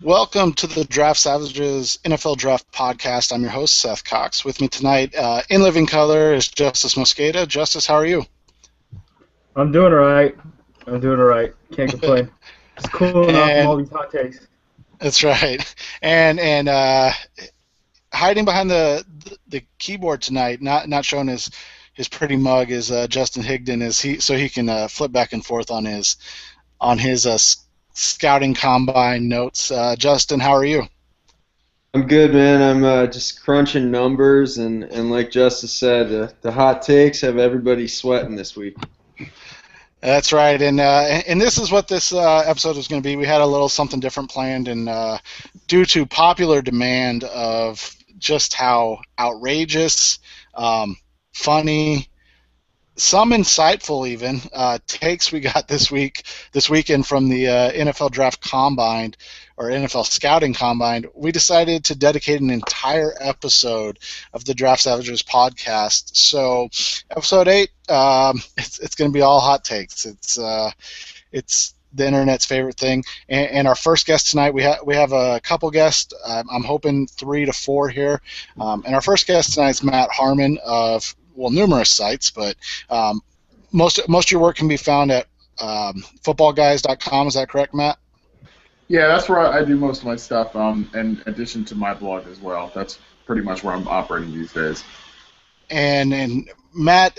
Welcome to the Draft Savages NFL Draft Podcast. I'm your host, Seth Cox. With me tonight, in living color, is Justice Mosqueda. Justice, how are you? I'm doing all right. I'm doing all right. Can't complain. It's cooling off from And all these hot takes. that's right. And hiding behind the keyboard tonight, not showing his pretty mug, is Justin Higdon, so he can flip back and forth on his scouting combine notes. Justin, how are you? I'm good, man. I'm just crunching numbers, and like Justice said, the hot takes have everybody sweating this week. That's right, and this is what this episode is going to be. We had a little something different planned, and due to popular demand of just how outrageous, funny, some insightful even takes we got this weekend from the NFL Draft Combine or NFL Scouting Combine, we decided to dedicate an entire episode of the Draft Savages podcast. So, episode 8, it's going to be all hot takes. It's the internet's favorite thing. And our first guest tonight, we have a couple guests. I'm hoping 3 to 4 here. And our first guest tonight is Matt Harmon of numerous sites, but most of your work can be found at footballguys.com. Is that correct, Matt? Yeah, that's where I do most of my stuff, in addition to my blog as well. That's pretty much where I'm operating these days. And Matt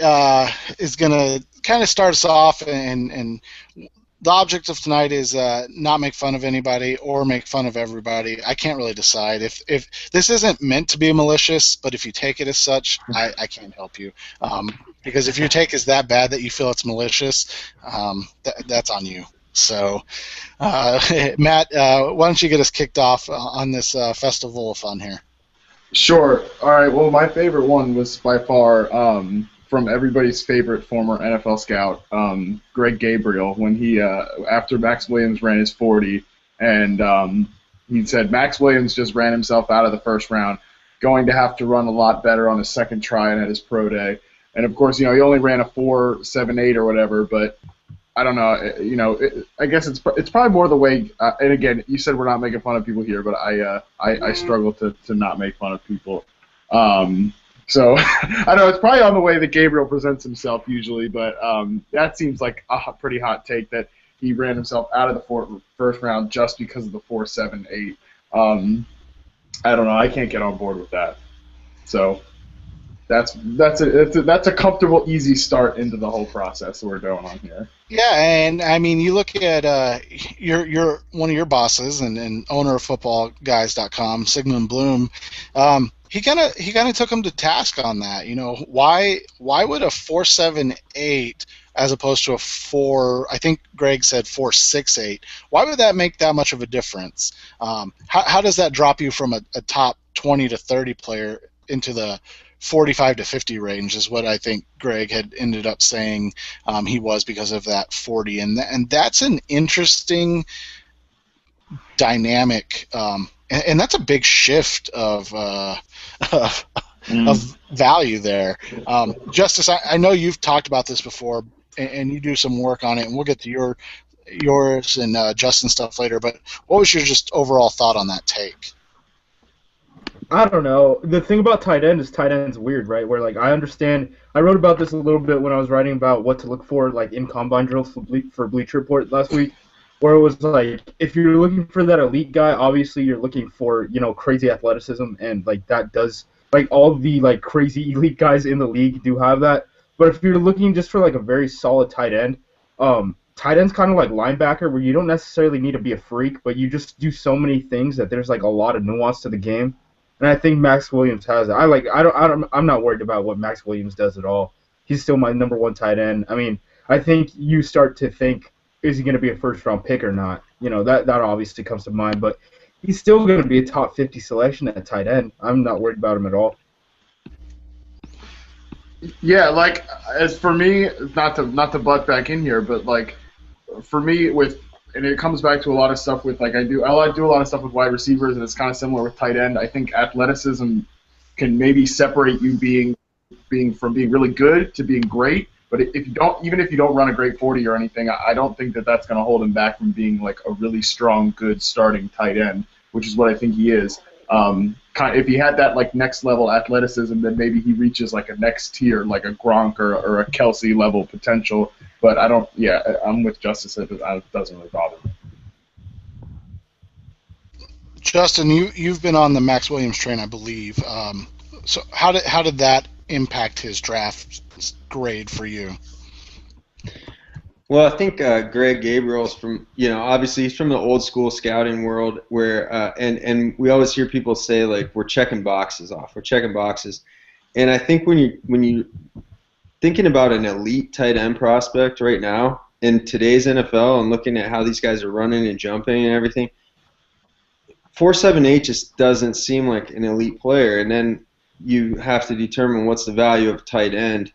is going to kind of start us off, and the object of tonight is not make fun of anybody or make fun of everybody. I can't really decide. If this isn't meant to be malicious, but if you take it as such, I can't help you. Because if your take is that bad that you feel it's malicious, that's on you. So, Matt, why don't you get us kicked off on this festival of fun here? Sure. All right. Well, my favorite one was by far from everybody's favorite former NFL scout, Greg Gabriel, when he after Max Williams ran his 40, and he said Max Williams just ran himself out of the first round, going to have to run a lot better on his second try and at his pro day. And of course, he only ran a 4.78 or whatever, but I don't know. I guess it's probably more the way. And again, you said we're not making fun of people here, but I struggle to not make fun of people. So I don't know. It's probably on the way that Gabriel presents himself usually, but that seems like a pretty hot take that he ran himself out of the first round just because of the 4.78. I don't know. I can't get on board with that. So. That's a comfortable, easy start into the whole process that we're going on here. Yeah, and I mean, you look at your one of your bosses and owner of footballguys.com, Sigmund Bloom. He kind of took him to task on that. Why would a 4.78 as opposed to a 4? I think Greg said 4.68. Why would that make that much of a difference? How does that drop you from a top 20 to 30 player into the 45 to 50 range is what I think Greg had ended up saying he was because of that 40, and that's an interesting dynamic, and that's a big shift of of value there. Justice, I know you've talked about this before, and you do some work on it, and we'll get to yours and Justin's stuff later. But what was your just overall thought on that take? I don't know. The thing about tight end is tight end's weird, right? Where I understand. I wrote about this a little bit when I was writing about what to look for in combine drills for Bleacher Report last week. Where it was if you're looking for that elite guy, obviously you're looking for crazy athleticism, and that does all the crazy elite guys in the league do have that. But if you're looking just for a very solid tight end, tight end's kind of like linebacker, where you don't necessarily need to be a freak, but you just do so many things that there's a lot of nuance to the game. And I think Max Williams has it. I'm not worried about what Max Williams does at all. He's still my number one tight end. I mean, I think you start to think, is he going to be a first round pick or not? That obviously comes to mind, but he's still going to be a top 50 selection at tight end. I'm not worried about him at all. Yeah, as for me, not to butt back in here, but for me and it comes back to a lot of stuff with I do a lot of stuff with wide receivers, and it's kind of similar with tight end. I think athleticism can maybe separate you being from being really good to being great, But if you don't, even if you don't run a great 40 or anything, I don't think that that's going to hold him back from being like a really strong, good starting tight end, which is what I think he is. If he had that like next level athleticism, then maybe he reaches like a next tier, like a Gronk or a Kelsey level potential. But I don't. Yeah, I'm with Justice. It doesn't really bother me. Justin, you've been on the Max Williams train, I believe. So how did that impact his draft grade for you? Well, I think Greg Gabriel's from, obviously he's from the old school scouting world where, and we always hear people say like we're checking boxes off, and I think when you thinking about an elite tight end prospect right now in today's NFL and looking at how these guys are running and jumping and everything, 4.78 just doesn't seem like an elite player, and then you have to determine what's the value of a tight end.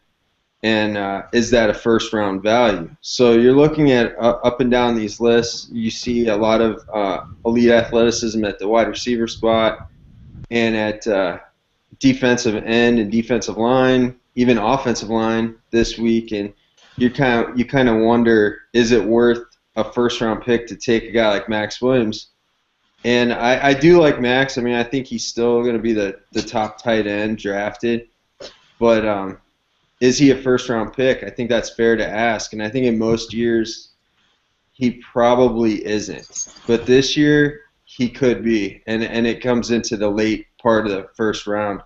And is that a first-round value? So you're looking at up and down these lists. You see a lot of elite athleticism at the wide receiver spot and at defensive end and defensive line, even offensive line this week. And you kind of wonder, is it worth a first-round pick to take a guy like Max Williams? And I do like Max. I mean, I think he's still going to be the top tight end drafted. But is he a first-round pick? I think that's fair to ask. And I think in most years he probably isn't. But this year he could be. And it comes into the late part of the first round.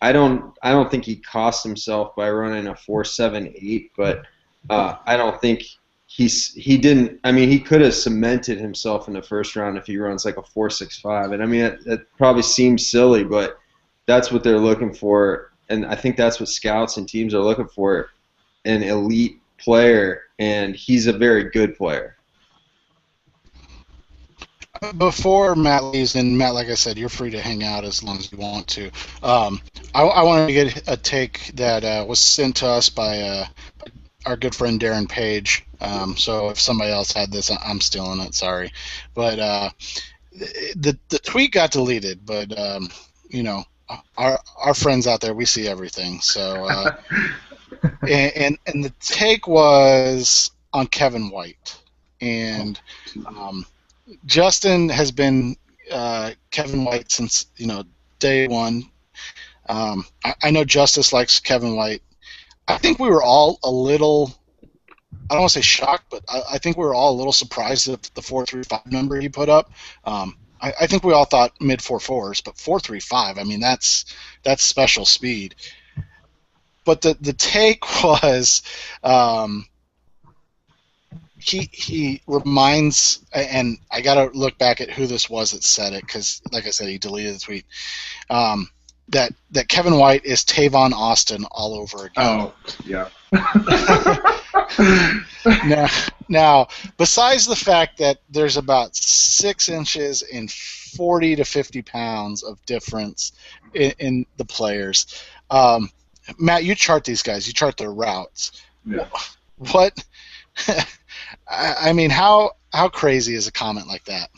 I don't think he cost himself by running a 4.78, but I don't think he didn't. I mean, he could have cemented himself in the first round if he runs like a 4.65. And I mean, it probably seems silly, but that's what they're looking for. And I think that's what scouts and teams are looking for, an elite player, and he's a very good player. Before Matt leaves, and Matt, like I said, you're free to hang out as long as you want to. I wanted to get a take that was sent to us by our good friend Darren Page. So if somebody else had this, I'm stealing it. Sorry, but the tweet got deleted. But our friends out there, we see everything. So and the take was on Kevin White, and Justin has been Kevin White since day one. I know Justice likes Kevin White. I think we were all a little, I don't want to say shocked, but I think we were all a little surprised at the 4.35 number he put up. I think we all thought mid 4.4s, but 4.35, I mean, that's special speed. But the take was he reminds, and I got to look back at who this was that said it, because, like I said, he deleted the tweet, that Kevin White is Tavon Austin all over again. Oh, yeah. Now, besides the fact that there's about 6 inches and 40 to 50 pounds of difference in the players, Matt, you chart these guys. You chart their routes. Yeah. What? I mean, how crazy is a comment like that?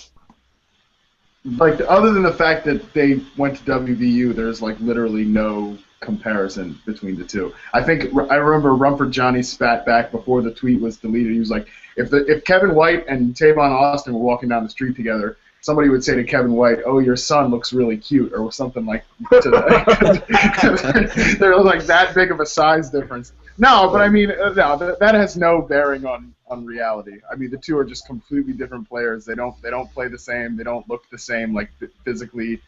Like, other than the fact that they went to WVU, there's like literally no comparison between the two. I remember Rumford Johnny spat back before the tweet was deleted. He was like, if Kevin White and Tavon Austin were walking down the street together, somebody would say to Kevin White, "Oh, your son looks really cute," or something like that. There was like that big of a size difference. No, but I mean, no, that has no bearing on reality. I mean, the two are just completely different players. They don't play the same. They don't look the same, like physically.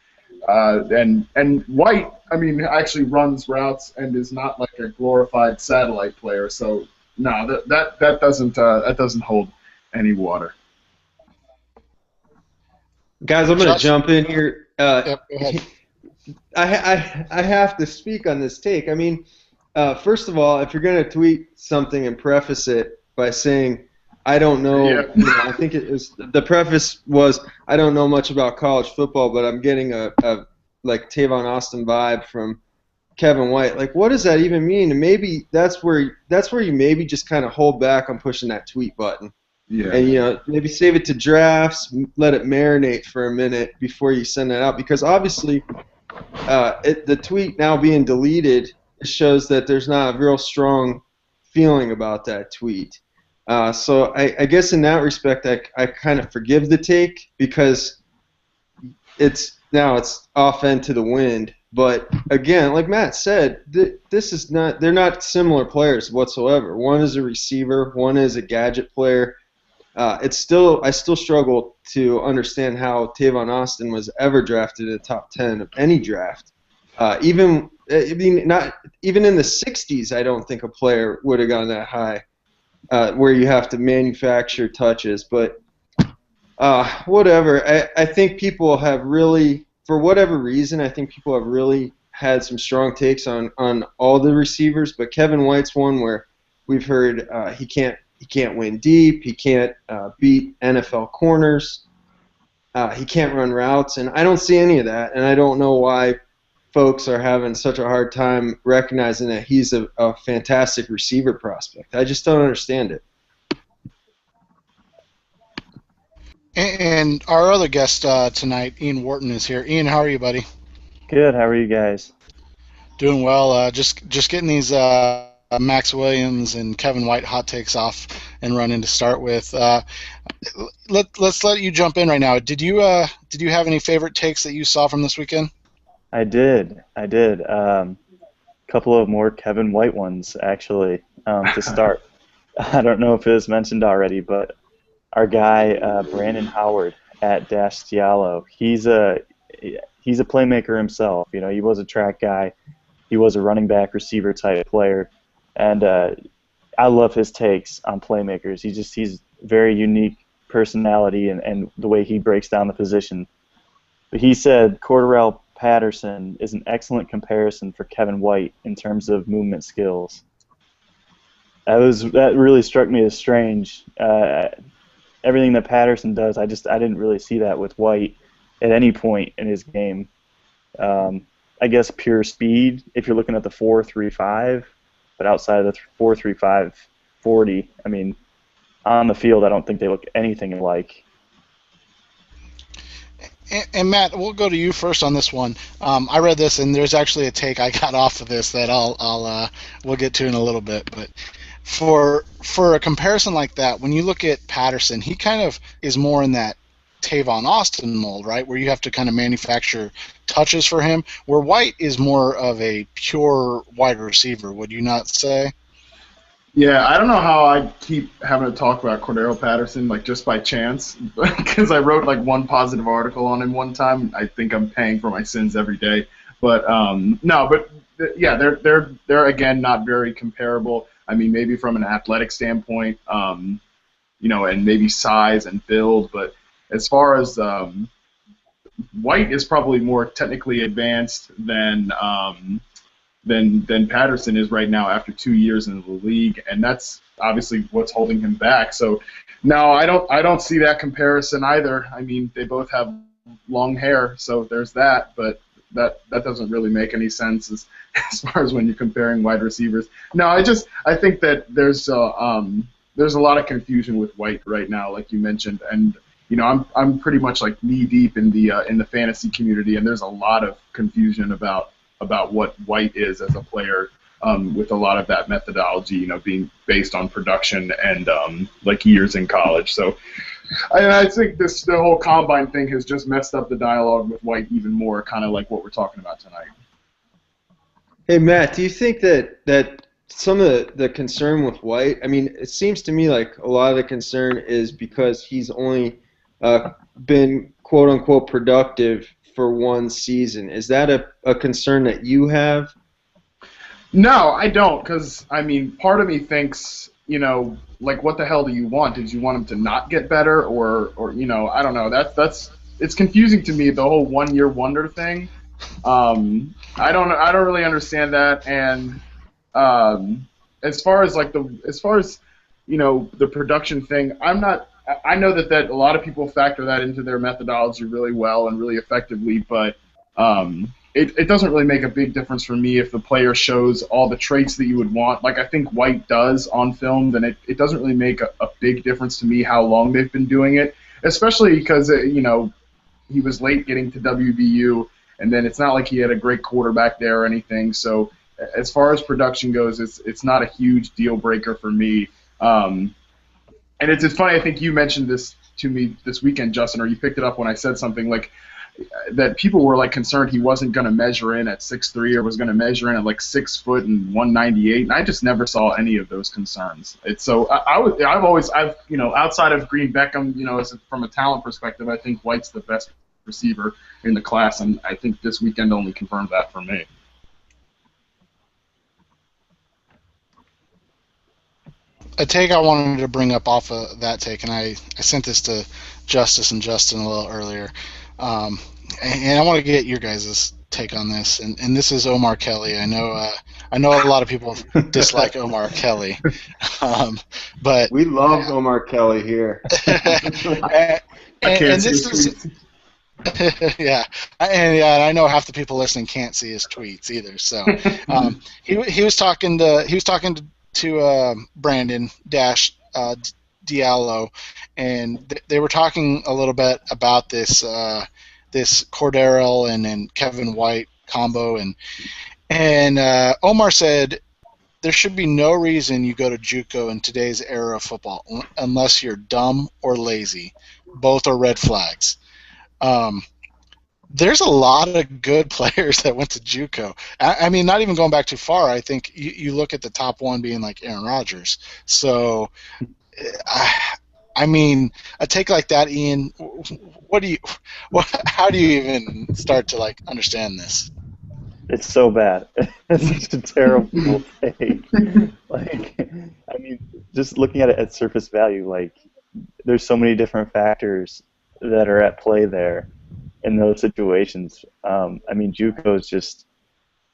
And White, I mean, actually runs routes and is not like a glorified satellite player. So no, that doesn't hold any water. Guys, I'm going to jump in here. Yep, go ahead. I have to speak on this take. I mean, first of all, if you're going to tweet something and preface it by saying, I don't know, yeah. I think the preface was, I don't know much about college football, but I'm getting a like Tavon Austin vibe from Kevin White. Like, what does that even mean? And maybe that's where you maybe just kind of hold back on pushing that tweet button. Yeah. And, maybe save it to drafts, let it marinate for a minute before you send it out. Because obviously the tweet now being deleted shows that there's not a real strong feeling about that tweet. So I guess in that respect, I kind of forgive the take because it's off into the wind. But again, like Matt said, they're not similar players whatsoever. One is a receiver, one is a gadget player. I still struggle to understand how Tavon Austin was ever drafted in the top 10 of any draft. Not even in the 60s, I don't think a player would have gone that high, where you have to manufacture touches. But whatever. I think people have really, for whatever reason, I think people have really had some strong takes on all the receivers. But Kevin White's one where we've heard he can't win deep, he can't beat NFL corners, he can't run routes, and I don't see any of that. And I don't know why folks are having such a hard time recognizing that he's a fantastic receiver prospect. I just don't understand it. And our other guest tonight, Ian Wharton, is here. Ian, how are you, buddy? Good. How are you guys? Doing well. Just getting these Max Williams and Kevin White hot takes off and running to start with. Let's let you jump in right now. Did you have any favorite takes that you saw from this weekend? I did. Couple of more Kevin White ones, actually, to start. I don't know if it was mentioned already, but our guy, Brandon Howard at Dash Stialo, he's a playmaker himself. You know, he was a track guy. He was a running back, receiver type player. And I love his takes on playmakers. He's very unique personality and the way he breaks down the position. But he said Cordarrelle Patterson is an excellent comparison for Kevin White in terms of movement skills. That really struck me as strange. Everything that Patterson does, I didn't really see that with White at any point in his game. I guess pure speed, if you're looking at the 4.35, but outside of the 4.35 40, I mean, on the field, I don't think they look anything alike. And Matt, we'll go to you first on this one. I read this, and there's actually a take I got off of this that we'll get to in a little bit. But for a comparison like that, when you look at Patterson, he kind of is more in that Tavon Austin mold, right, where you have to kind of manufacture touches for him, where White is more of a pure wide receiver, would you not say? Yeah, I don't know how I keep having to talk about Cordarrelle Patterson, like, just by chance, because I wrote, like, one positive article on him one time. I think I'm paying for my sins every day. But, yeah, they're again, not very comparable. I mean, maybe from an athletic standpoint, and maybe size and build, but as far as White is probably more technically advanced than Patterson is right now after 2 years in the league, and that's obviously what's holding him back. So, no, I don't see that comparison either. I mean, they both have long hair, so there's that, but that doesn't really make any sense as far as when you're comparing wide receivers. No, I think that there's a lot of confusion with White right now, like you mentioned, and I'm pretty much like knee deep in the fantasy community, and there's a lot of confusion about what White is as a player, with a lot of that methodology, being based on production and like years in college. So I think the whole combine thing has just messed up the dialogue with White even more, kind of like what we're talking about tonight. Hey, Matt, do you think that some of the concern with White, I mean, it seems to me like a lot of the concern is because he's only been quote-unquote productive for one season. Is that a concern that you have? No, I don't, because, I mean, part of me thinks, like, what the hell do you want? Did you want him to not get better, or I don't know. It's confusing to me, the whole one-year wonder thing. I don't really understand that, and as far as the production thing, I know that a lot of people factor that into their methodology really well and really effectively, but it doesn't really make a big difference for me if the player shows all the traits that you would want. Like I think White does on film, then it doesn't really make a big difference to me how long they've been doing it, especially because he was late getting to WVU, and then it's not like he had a great quarterback there or anything, so as far as production goes, it's not a huge deal breaker for me. And it's funny. I think you mentioned this to me this weekend, Justin, or you picked it up when I said something like that. People were like concerned he wasn't going to measure in at 6'3" or was going to measure in at like 6 foot and 198, and I just never saw any of those concerns. It's so I've outside of Green Beckham, from a talent perspective, I think White's the best receiver in the class, and I think this weekend only confirmed that for me. A take I wanted to bring up off of that take, and I sent this to Justice and Justin a little earlier, and I want to get your guys' take on this. And this is Omar Kelly. I know a lot of people dislike Omar Kelly, but we love Omar Kelly here. and this is. Yeah, and I know half the people listening can't see his tweets either. So he was talking to Brandon Diallo, and they were talking a little bit about this Cordero and Kevin White combo, and Omar said there should be no reason you go to JUCO in today's era of football unless you're dumb or lazy. Both are red flags. There's a lot of good players that went to JUCO. I mean, not even going back too far. I think you look at the top one being like Aaron Rodgers. So, I mean, a take like that, Ian. How do you even start to like understand this? It's so bad. It's such a terrible take. Like, I mean, just looking at it at surface value, like, there's so many different factors that are at play there in those situations. I mean, JUCO is just,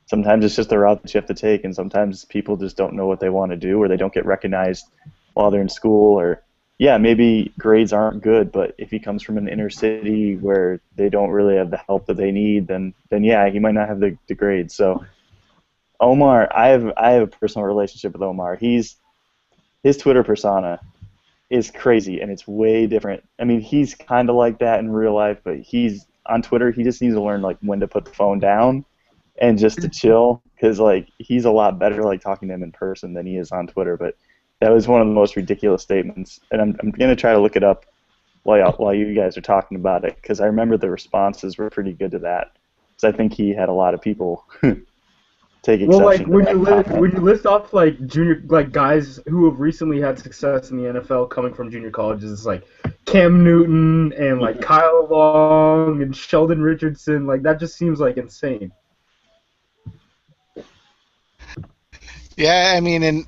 sometimes it's just the route that you have to take, and sometimes people just don't know what they want to do, or they don't get recognized while they're in school, or, yeah, maybe grades aren't good, but if he comes from an inner city where they don't really have the help that they need, then yeah, he might not have the grades. So Omar, I have a personal relationship with Omar. His Twitter persona is crazy, and it's way different. I mean, he's kind of like that in real life, but he's on Twitter. He just needs to learn like when to put the phone down and just to chill, because like he's a lot better like talking to him in person than he is on Twitter. But that was one of the most ridiculous statements, and I'm gonna try to look it up while you guys are talking about it, because I remember the responses were pretty good to that. Because I think he had a lot of people take exception. Well, like to when you list off like junior guys who have recently had success in the NFL coming from junior colleges, it's like Cam Newton and like Kyle Long and Sheldon Richardson. Like that just seems like insane. Yeah, I mean, and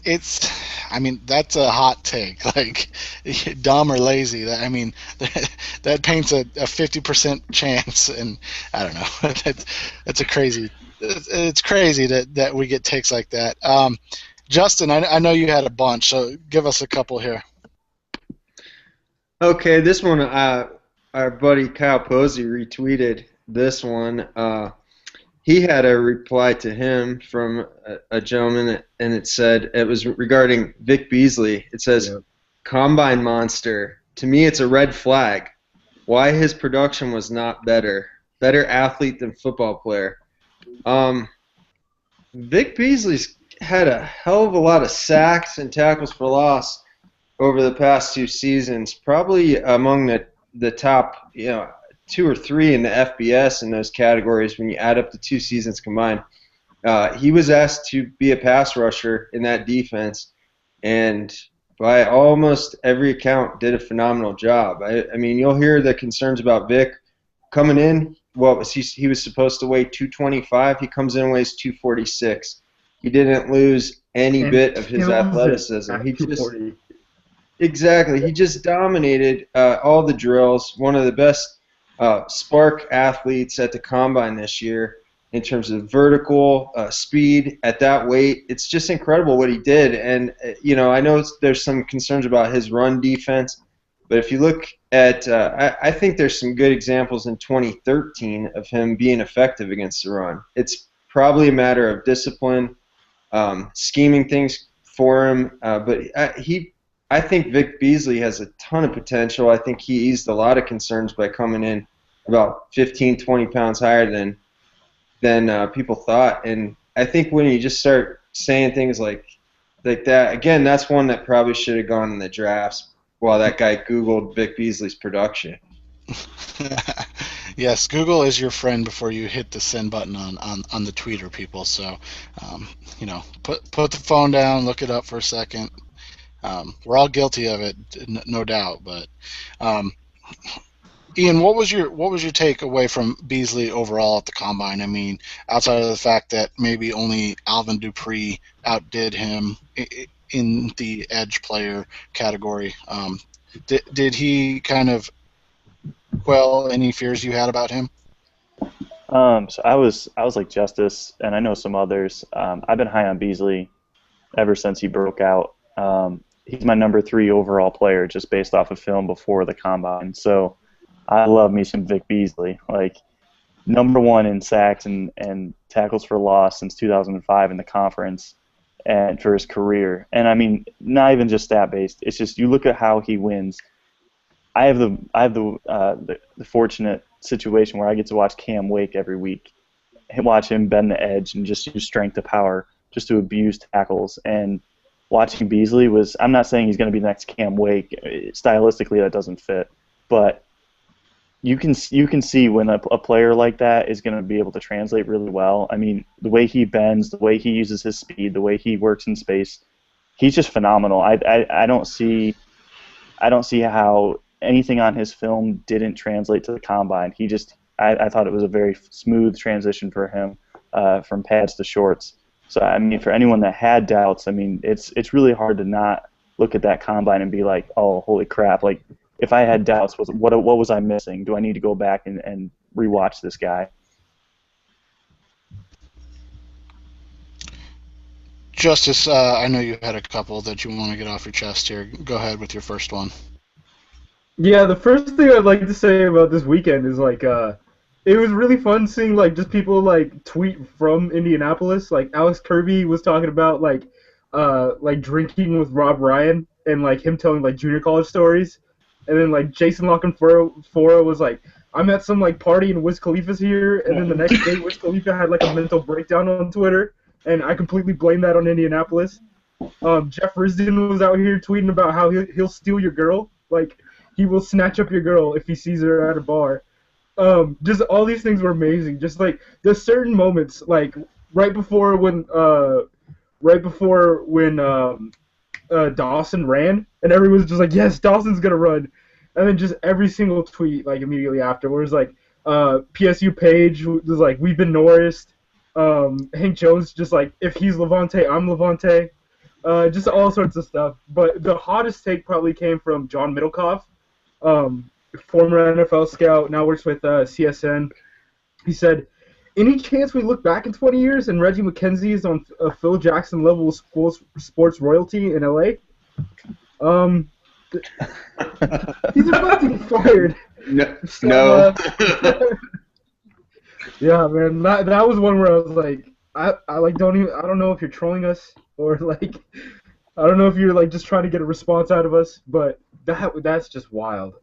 it's, I mean, that's a hot take. Like, dumb or lazy. I mean, that paints a 50% chance, and I don't know. That's a crazy. It's crazy that we get takes like that. Justin, I know you had a bunch, so give us a couple here. Okay, this one, our buddy Kyle Posey retweeted this one. He had a reply to him from a gentleman, and it said, it was regarding Vic Beasley. It says, yep. Combine monster. To me, it's a red flag. Why his production was not better. Better athlete than football player. Vic Beasley's had a hell of a lot of sacks and tackles for loss over the past 2 seasons. Probably among the top, 2 or 3 in the FBS in those categories when you add up the 2 seasons combined. He was asked to be a pass rusher in that defense, and by almost every account did a phenomenal job. I mean, you'll hear the concerns about Vic coming in. Well, he was supposed to weigh 225. He comes in and weighs 246. He didn't lose any bit of his athleticism. He just dominated all the drills. One of the best spark athletes at the combine this year in terms of vertical speed at that weight. It's just incredible what he did. And I know there's some concerns about his run defense, but if you look at I think there's some good examples in 2013 of him being effective against the run. It's probably a matter of discipline, scheming things for him, but I think Vic Beasley has a ton of potential. I think he eased a lot of concerns by coming in about 15, 20 pounds higher than people thought. And I think when you just start saying things like that, again, that's one that probably should have gone in the drafts while that guy Googled Vic Beasley's production. Yes, Google is your friend before you hit the send button on the tweeter, people. So, put the phone down, look it up for a second. We're all guilty of it, no doubt. But Ian, what was your take away from Beasley overall at the combine? I mean, outside of the fact that maybe only Alvin Dupree outdid him in the edge player category, did he kind of quell any fears you had about him? So I was like Justice, and I know some others. I've been high on Beasley ever since he broke out. He's my number 3 overall player just based off of film before the combine. So I love me some Vic Beasley. Like, number 1 in sacks and tackles for loss since 2005 in the conference and for his career. And I mean, not even just stat based. It's just you look at how he wins. I have the fortunate situation where I get to watch Cam Wake every week, and watch him bend the edge and just use strength to power just to abuse tackles. And watching Beasley was, I'm not saying he's going to be the next Cam Wake. Stylistically, that doesn't fit, but you can see when a player like that is going to be able to translate really well. I mean, the way he bends, the way he uses his speed, the way he works in space, he's just phenomenal. I don't see how anything on his film didn't translate to the combine. I thought it was a very smooth transition for him from pads to shorts. So I mean, for anyone that had doubts, I mean, it's really hard to not look at that combine and be like, oh, holy crap! Like, if I had doubts, what was I missing? Do I need to go back and rewatch this guy? Justice, I know you had a couple that you want to get off your chest here. Go ahead with your first one. Yeah, the first thing I'd like to say about this weekend is like it was really fun seeing like just people like tweet from Indianapolis. Like Alex Kirby was talking about like drinking with Rob Ryan and like him telling like junior college stories. And then like Jason Lockenfora was like, I'm at some like party and Wiz Khalifa's here, and then the next day Wiz Khalifa had like a mental breakdown on Twitter, and I completely blame that on Indianapolis. Jeff Risdon was out here tweeting about how he'll steal your girl, like he will snatch up your girl if he sees her at a bar. Just all these things were amazing. Just like there's certain moments, like right before when Dawson ran, and everyone's just like, yes, Dawson's gonna run, and then just every single tweet like immediately afterwards, like PSU page was like, we've been Norris. Hank Jones just like, if he's Levante, I'm Levante. Just all sorts of stuff. But the hottest take probably came from John Middlecoff, former NFL scout, now works with CSN. He said, any chance we look back in 20 years and Reggie McKenzie is on a Phil Jackson level of sports royalty in LA? He's about to get fired. No. So, no. Yeah, man, that was one where I was like, I don't know if you're trolling us or like, I don't know if you're like just trying to get a response out of us, but that's just wild.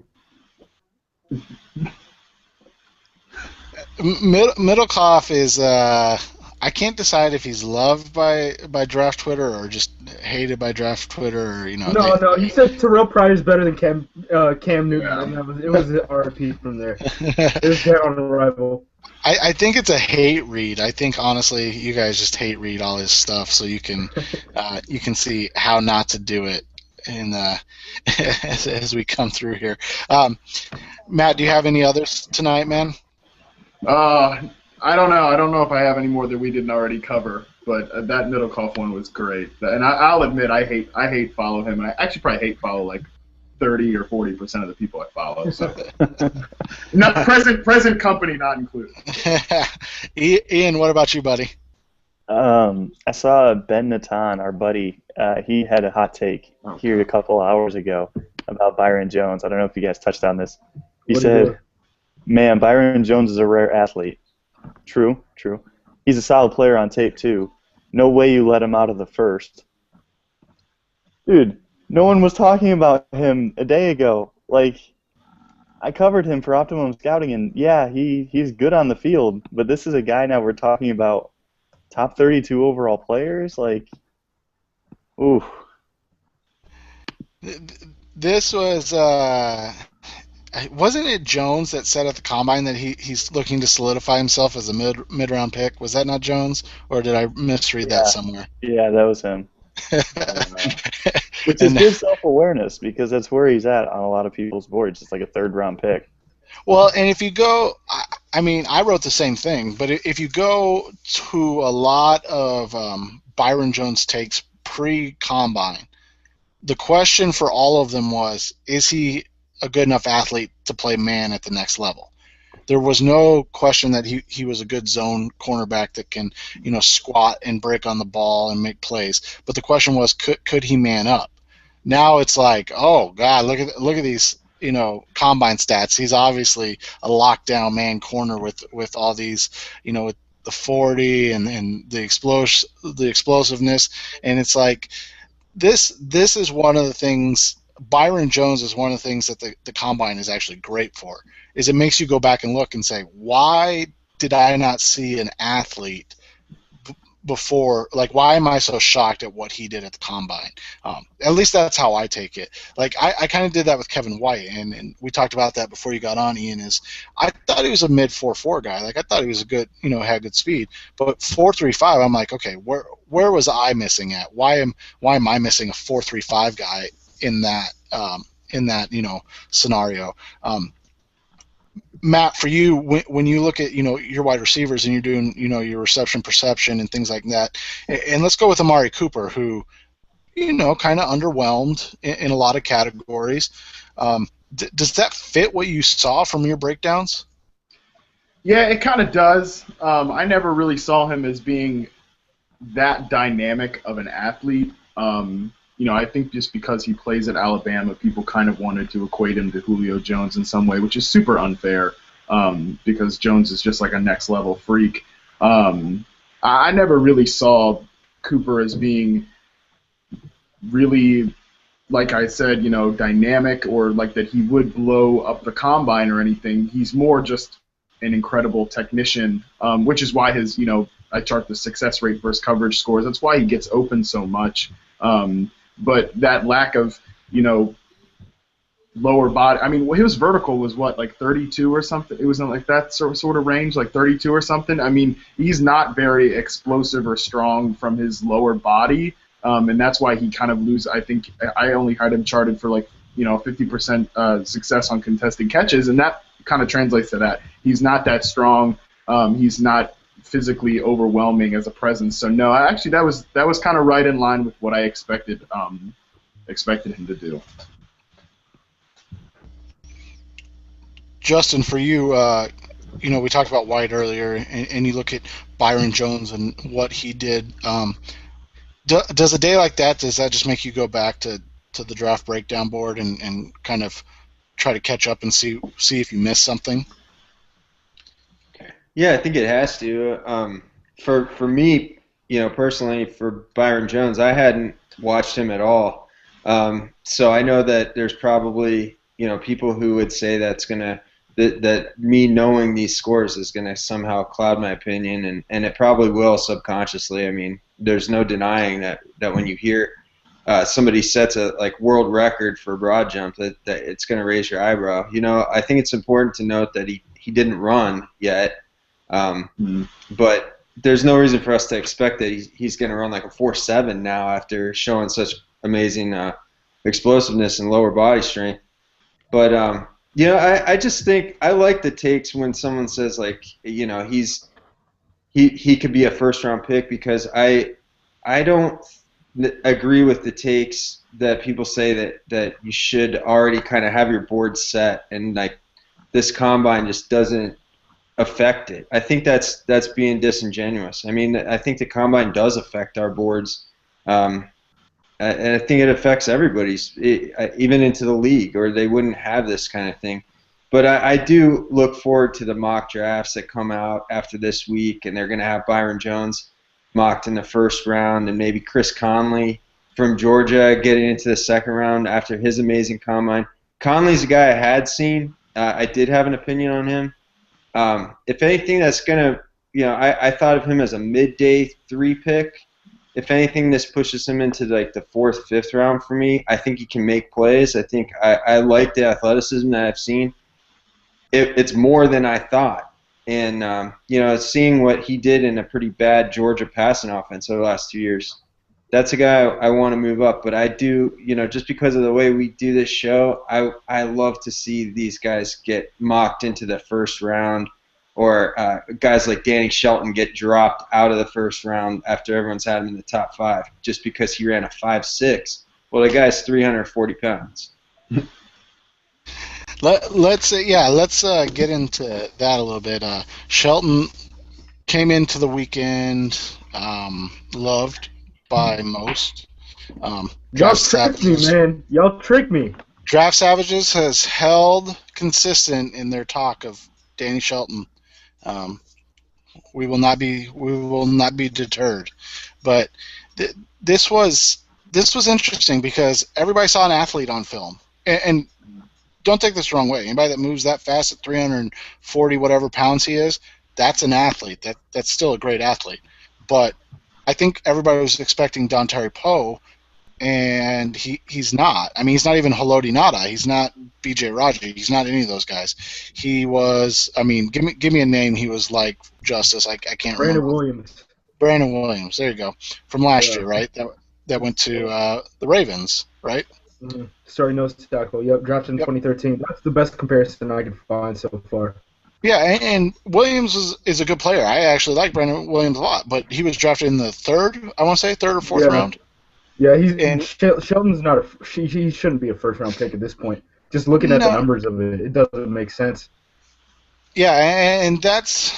Middlecoff is I can't decide if he's loved by draft Twitter or just hated by draft Twitter, or No, he said Terrell Pryor's better than Cam Newton, yeah. And it was an RP from there. It was dead on arrival. I think it's a hate read. I think honestly, you guys just hate read all his stuff, so you can see how not to do it in as we come through here. Matt, do you have any others tonight, man? I don't know. I don't know if I have any more that we didn't already cover, but that Middlecoff one was great. And I'll admit, I hate follow him, and I actually probably hate follow like 30 or 40% of the people I follow. So, not present company not included. Ian, what about you, buddy? I saw Ben Natan, our buddy. He had a hot take here a couple hours ago about Byron Jones. I don't know if you guys touched on this. He said, "Man, Byron Jones is a rare athlete." True. He's a solid player on tape too. No way you let him out of the first. Dude, no one was talking about him a day ago. Like, I covered him for Optimum Scouting, and yeah, he's good on the field, but this is a guy now we're talking about top 32 overall players. Like, ooh, This was wasn't it Jones that said at the combine that he's looking to solidify himself as a mid round pick? Was that not Jones, or did I misread that yeah, somewhere? yeah, that was him. Which is And good self-awareness because that's where he's at on a lot of people's boards. It's like a third-round pick. well, and if you go, I mean, I wrote the same thing, but if you go to a lot of Byron Jones takes pre-combine, the question for all of them was, is he a good enough athlete to play man at the next level? There was no question that he was a good zone cornerback that can, squat and break on the ball and make plays. But the question was, could he man up? Now it's like, oh God, look at these, combine stats. He's obviously a lockdown man corner with all these, with the 40 and the explosiveness, and it's like this is one of the things. Byron Jones is one of the things that the combine is actually great for, is it makes you go back and look and say, why did I not see an athlete before? Like, why am I so shocked at what he did at the combine? At least that's how I take it. Like, I kind of did that with Kevin White, and we talked about that before you got on, Ian. Is I thought he was a mid 4.4 guy. Like, I thought he was a good, had good speed. But 4.35, I'm like, okay, where was I missing at? Why am I missing a 4.35 guy in that scenario? Matt, for you, when you look at your wide receivers and you're doing your reception perception and things like that, and let's go with Amari Cooper, who kind of underwhelmed in a lot of categories. Does that fit what you saw from your breakdowns? Yeah, it kind of does. I never really saw him as being that dynamic of an athlete. I think just because he plays at Alabama, people kind of wanted to equate him to Julio Jones in some way, which is super unfair because Jones is just like a next-level freak. I never really saw Cooper as being really, like I said, dynamic or like that he would blow up the combine or anything. He's more just an incredible technician, which is why his, I chart the success rate versus coverage scores. That's why he gets open so much. But that lack of, lower body. I mean, his vertical was what, like 32 or something? It was in like that sort of range, like 32 or something. I mean, he's not very explosive or strong from his lower body, and that's why he kind of loses. I think I only had him charted for like 50% success on contested catches, and that kind of translates to that. He's not that strong. He's not physically overwhelming as a presence. So no, actually that was kind of right in line with what I expected him to do. Justin, for you, we talked about White earlier, and you look at Byron Jones and what he did. Does a day like that, does that just make you go back to the draft breakdown board and kind of try to catch up and see if you missed something? Yeah, I think it has to. For me, personally, for Byron Jones, I hadn't watched him at all. So I know that there's probably people who would say that me knowing these scores is gonna somehow cloud my opinion, and it probably will subconsciously. I mean, there's no denying that when you hear somebody sets a world record for a broad jump, that it's gonna raise your eyebrow. I think it's important to note that he didn't run yet. But there's no reason for us to expect that he's going to run like a 4.7 now after showing such amazing explosiveness and lower body strength. But I just think I like the takes when someone says he could be a first round pick, because I don't agree with the takes that people say that you should already kind of have your board set and like this combine just doesn't affect it. I think that's being disingenuous. I mean, I think the combine does affect our boards, and I think it affects everybody's, even into the league, or they wouldn't have this kind of thing. But I do look forward to the mock drafts that come out after this week, and they're going to have Byron Jones mocked in the first round, and maybe Chris Conley from Georgia getting into the second round after his amazing combine. Conley's a guy I had seen. I did have an opinion on him. If anything, that's going to I thought of him as a midday 3 pick. If anything, this pushes him into like the 4th, 5th round for me. I think he can make plays. I think I like the athleticism that I've seen. It's more than I thought. And, seeing what he did in a pretty bad Georgia passing offense over the last 2 years, that's a guy I want to move up. But I do, just because of the way we do this show, I love to see these guys get mocked into the 1st round, or guys like Danny Shelton get dropped out of the 1st round after everyone's had him in the top 5 just because he ran a 5.6. Well, the guy's 340 pounds. Let's get into that a little bit. Shelton came into the weekend loved by most. Y'all tricked me, man. Y'all tricked me. Draft Savages has held consistent in their talk of Danny Shelton. We will not be deterred. But this was interesting because everybody saw an athlete on film, and don't take this the wrong way. Anybody that moves that fast at 340 whatever pounds he is, that's an athlete. That's still a great athlete. But I think everybody was expecting Dontari Poe, and he's not. I mean, he's not even Haloti Nada. He's not B.J. Raji. He's not any of those guys. He was. I mean, give me a name. He was like Justice. I can't Brandon remember. Williams. Brandon Williams. There you go. From last year, right? That went to the Ravens, right? Mm-hmm. Starting nose tackle. Yep, drafted in 2013. That's the best comparison I can find so far. Yeah, and Williams is a good player. I actually like Brandon Williams a lot, but he was drafted in the 3rd, I want to say, 3rd or 4th round. Yeah, Shelton's not he shouldn't be a 1st-round pick at this point. Just looking at the numbers of it doesn't make sense. Yeah, and that's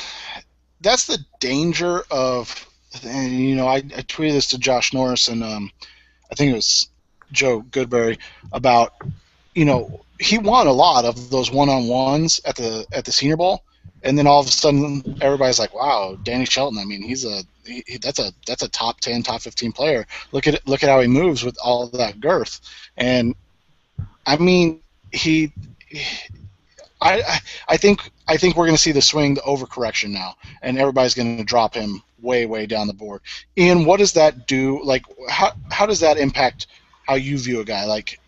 the danger of, and I tweeted this to Josh Norris and I think it was Joe Goodberry about, he won a lot of those one-on-ones at the Senior Bowl, and then all of a sudden everybody's like, wow, Danny Shelton. I mean, that's a top 10, top 15 player. Look at how he moves with all of that girth, and I mean I think we're going to see the swing, the overcorrection now, and everybody's going to drop him way down the board. Ian, what does that do? Like, how does that impact how you view a guy? Like,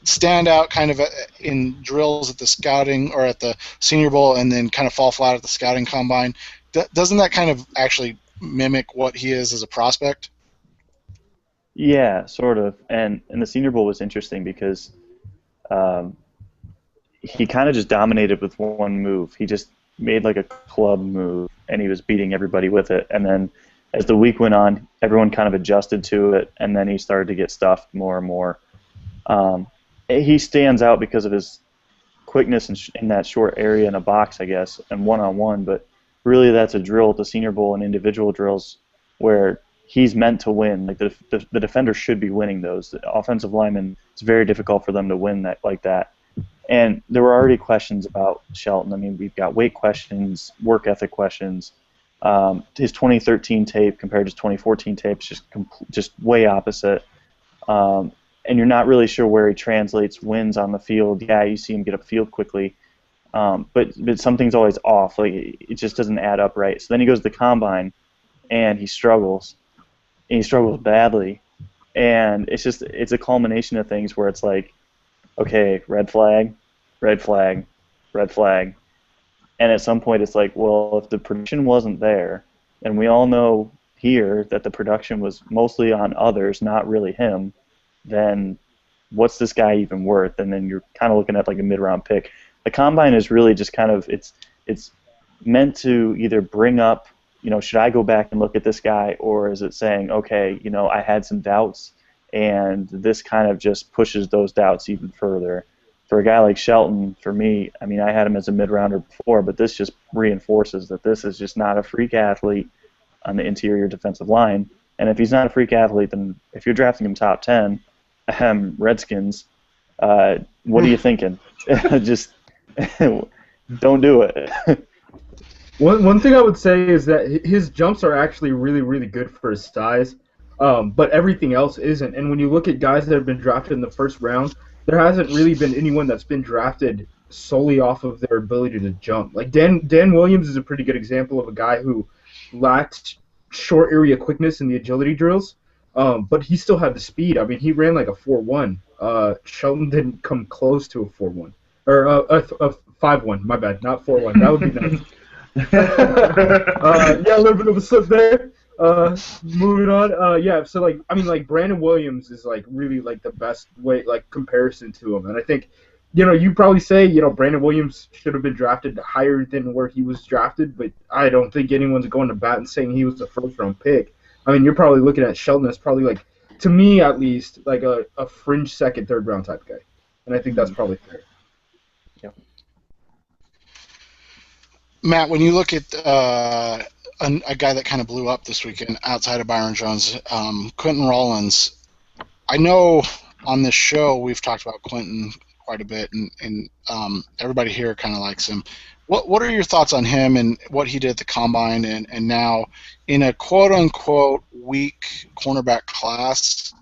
stand out kind of in drills at the scouting or at the Senior Bowl, and then kind of fall flat at the scouting combine. Doesn't that kind of actually mimic what he is as a prospect? Yeah, sort of. And the Senior Bowl was interesting because he kind of just dominated with one move. He just made like a club move, and he was beating everybody with it. And then as the week went on, everyone kind of adjusted to it, and then he started to get stuffed more and more. He stands out because of his quickness in that short area in a box, I guess, and one-on-one, but really that's a drill at the Senior Bowl and individual drills where he's meant to win. Like the defender should be winning those. The offensive linemen, it's very difficult for them to win that like that. And there were already questions about Shelton. I mean, we've got weight questions, work ethic questions. His 2013 tape compared to his 2014 tape is just way opposite. And you're not really sure where he translates wins on the field. Yeah, you see him get upfield quickly, but something's always off. Like it just doesn't add up right. So then he goes to the combine, and he struggles, badly, and it's a culmination of things where it's like, okay, red flag, red flag, red flag, and at some point it's like, well, if the production wasn't there, and we all know here that the production was mostly on others, not really him, then what's this guy even worth? And then you're kind of looking at like a mid-round pick. The combine is really just kind of it's meant to either bring up, should I go back and look at this guy, or is it saying, okay, I had some doubts, and this kind of just pushes those doubts even further. For a guy like Shelton, for me, I mean, I had him as a mid-rounder before, but this just reinforces that this is just not a freak athlete on the interior defensive line. And if he's not a freak athlete, then if you're drafting him top 10, Redskins, what are you thinking? Just don't do it. One thing I would say is that his jumps are actually really, really good for his size, but everything else isn't. And when you look at guys that have been drafted in the 1st round, there hasn't really been anyone that's been drafted solely off of their ability to jump. Like Dan Williams is a pretty good example of a guy who lacked short area quickness in the agility drills, but he still had the speed. I mean, he ran like a 4.1. Shelton didn't come close to a 4.1 or a 5.1. My bad, not 4.1. That would be nice. Yeah, a little bit of a slip there. Moving on. Yeah, so like I mean like Brandon Williams is like really like the best way like comparison to him, and I think you probably say Brandon Williams should have been drafted higher than where he was drafted, but I don't think anyone's going to bat and saying he was a first round pick. I mean, you're probably looking at Sheldon as probably like, to me at least, like a fringe second, third round type guy, and I think that's probably fair. Matt, when you look at a guy that kind of blew up this weekend outside of Byron Jones, Quentin Rollins, I know on this show we've talked about Quentin quite a bit, and everybody here kind of likes him. What are your thoughts on him and what he did at the Combine and now in a quote-unquote weak cornerback class?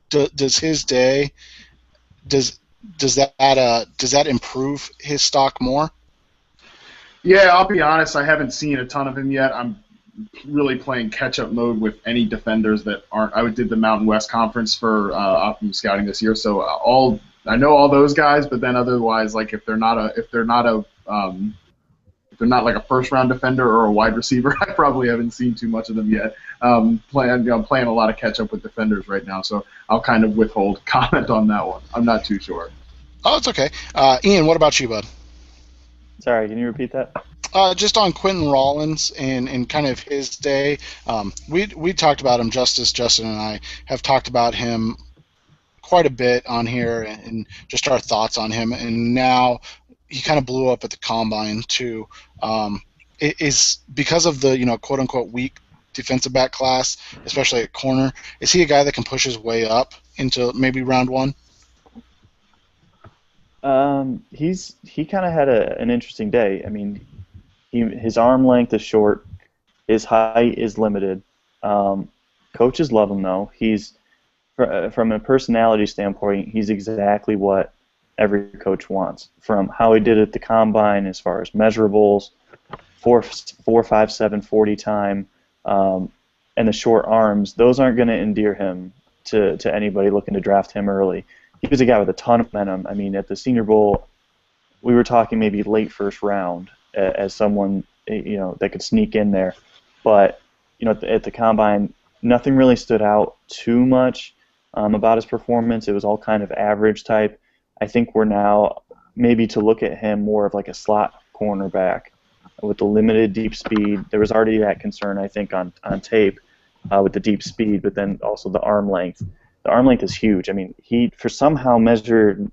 Does his day, does that improve his stock more? Yeah, I'll be honest. I haven't seen a ton of him yet. I'm really playing catch-up mode with any defenders that aren't. I did the Mountain West Conference for Optimum Scouting this year, so I know all those guys. But then otherwise, like if they're not like a first-round defender or a wide receiver, I probably haven't seen too much of them yet. I'm playing a lot of catch-up with defenders right now, so I'll kind of withhold comment on that one. I'm not too sure. Oh, it's okay. Ian, what about you, bud? Sorry, can you repeat that? Just on Quentin Rollins and kind of his day, we talked about him. Justin, and I have talked about him quite a bit on here and just our thoughts on him. And now he kind of blew up at the Combine too. Is because of the quote unquote weak defensive back class, especially at corner. Is he a guy that can push his way up into maybe round one? He kind of had an interesting day. I mean, his arm length is short, his height is limited. Coaches love him though. He's from a personality standpoint, he's exactly what every coach wants. From how he did at the Combine, as far as measurables, 4.57 40 time, and the short arms. Those aren't going to endear him to anybody looking to draft him early. He was a guy with a ton of momentum. I mean, at the Senior Bowl, we were talking maybe late first round as someone that could sneak in there. But at the Combine, nothing really stood out too much about his performance. It was all kind of average type. I think we're now maybe to look at him more of like a slot cornerback with the limited deep speed. There was already that concern, I think, on tape with the deep speed, but then also the arm length. The arm length is huge. I mean, he somehow measured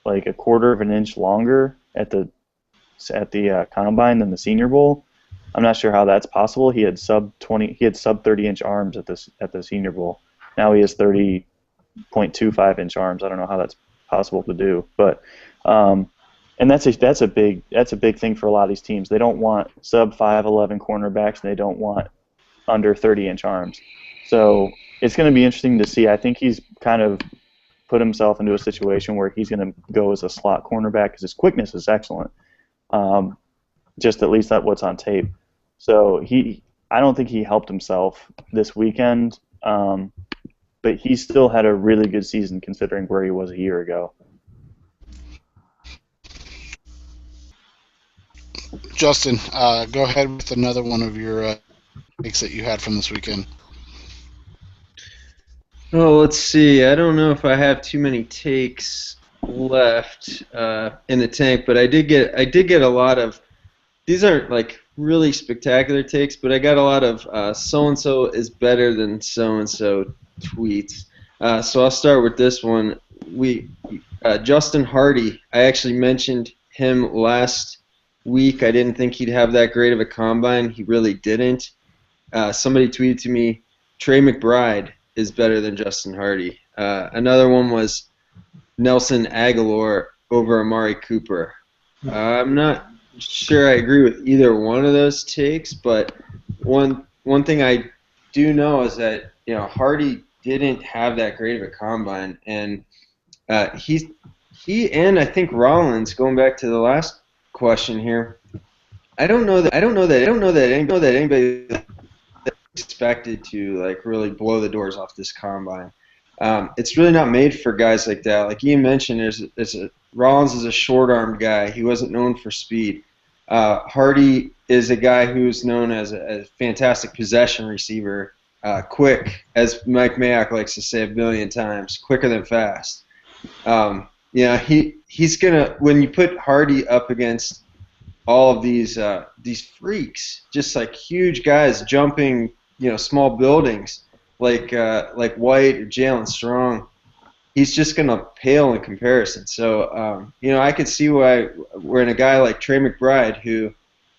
like a quarter of an inch longer at the Combine than the Senior Bowl. I'm not sure how that's possible. He had sub 30 inch arms at the Senior Bowl. Now he has 30.25 inch arms. I don't know how that's possible to do, but and that's a big thing for a lot of these teams. They don't want sub 5'11" cornerbacks, and they don't want under 30 inch arms. So it's going to be interesting to see. I think he's kind of put himself into a situation where he's going to go as a slot cornerback because his quickness is excellent. Just at least that's what's on tape. So I don't think he helped himself this weekend, but he still had a really good season considering where he was a year ago. Justin, go ahead with another one of your takes that you had from this weekend. Oh, let's see. I don't know if I have too many takes left in the tank, but I did get a lot of. These aren't like really spectacular takes, but I got a lot of so and so is better than so and so tweets. So I'll start with this one. Justin Hardy. I actually mentioned him last week. I didn't think he'd have that great of a combine. He really didn't. Somebody tweeted to me, Trey McBride is better than Justin Hardy. Another one was Nelson Aguilar over Amari Cooper. I'm not sure I agree with either one of those takes, but one thing I do know is that Hardy didn't have that great of a combine, and he he and I think Rollins, going back to the last question here, I don't know that anybody expected to like really blow the doors off this combine. It's really not made for guys like that. Like Ian mentioned, Rollins is a short-armed guy. He wasn't known for speed. Hardy is a guy who's known as a fantastic possession receiver, quick, as Mike Mayock likes to say a billion times, quicker than fast. He's gonna, when you put Hardy up against all of these freaks, just like huge guys jumping, small buildings, like White or Jalen Strong, he's just gonna pale in comparison. So I could see why when a guy like Trey McBride, who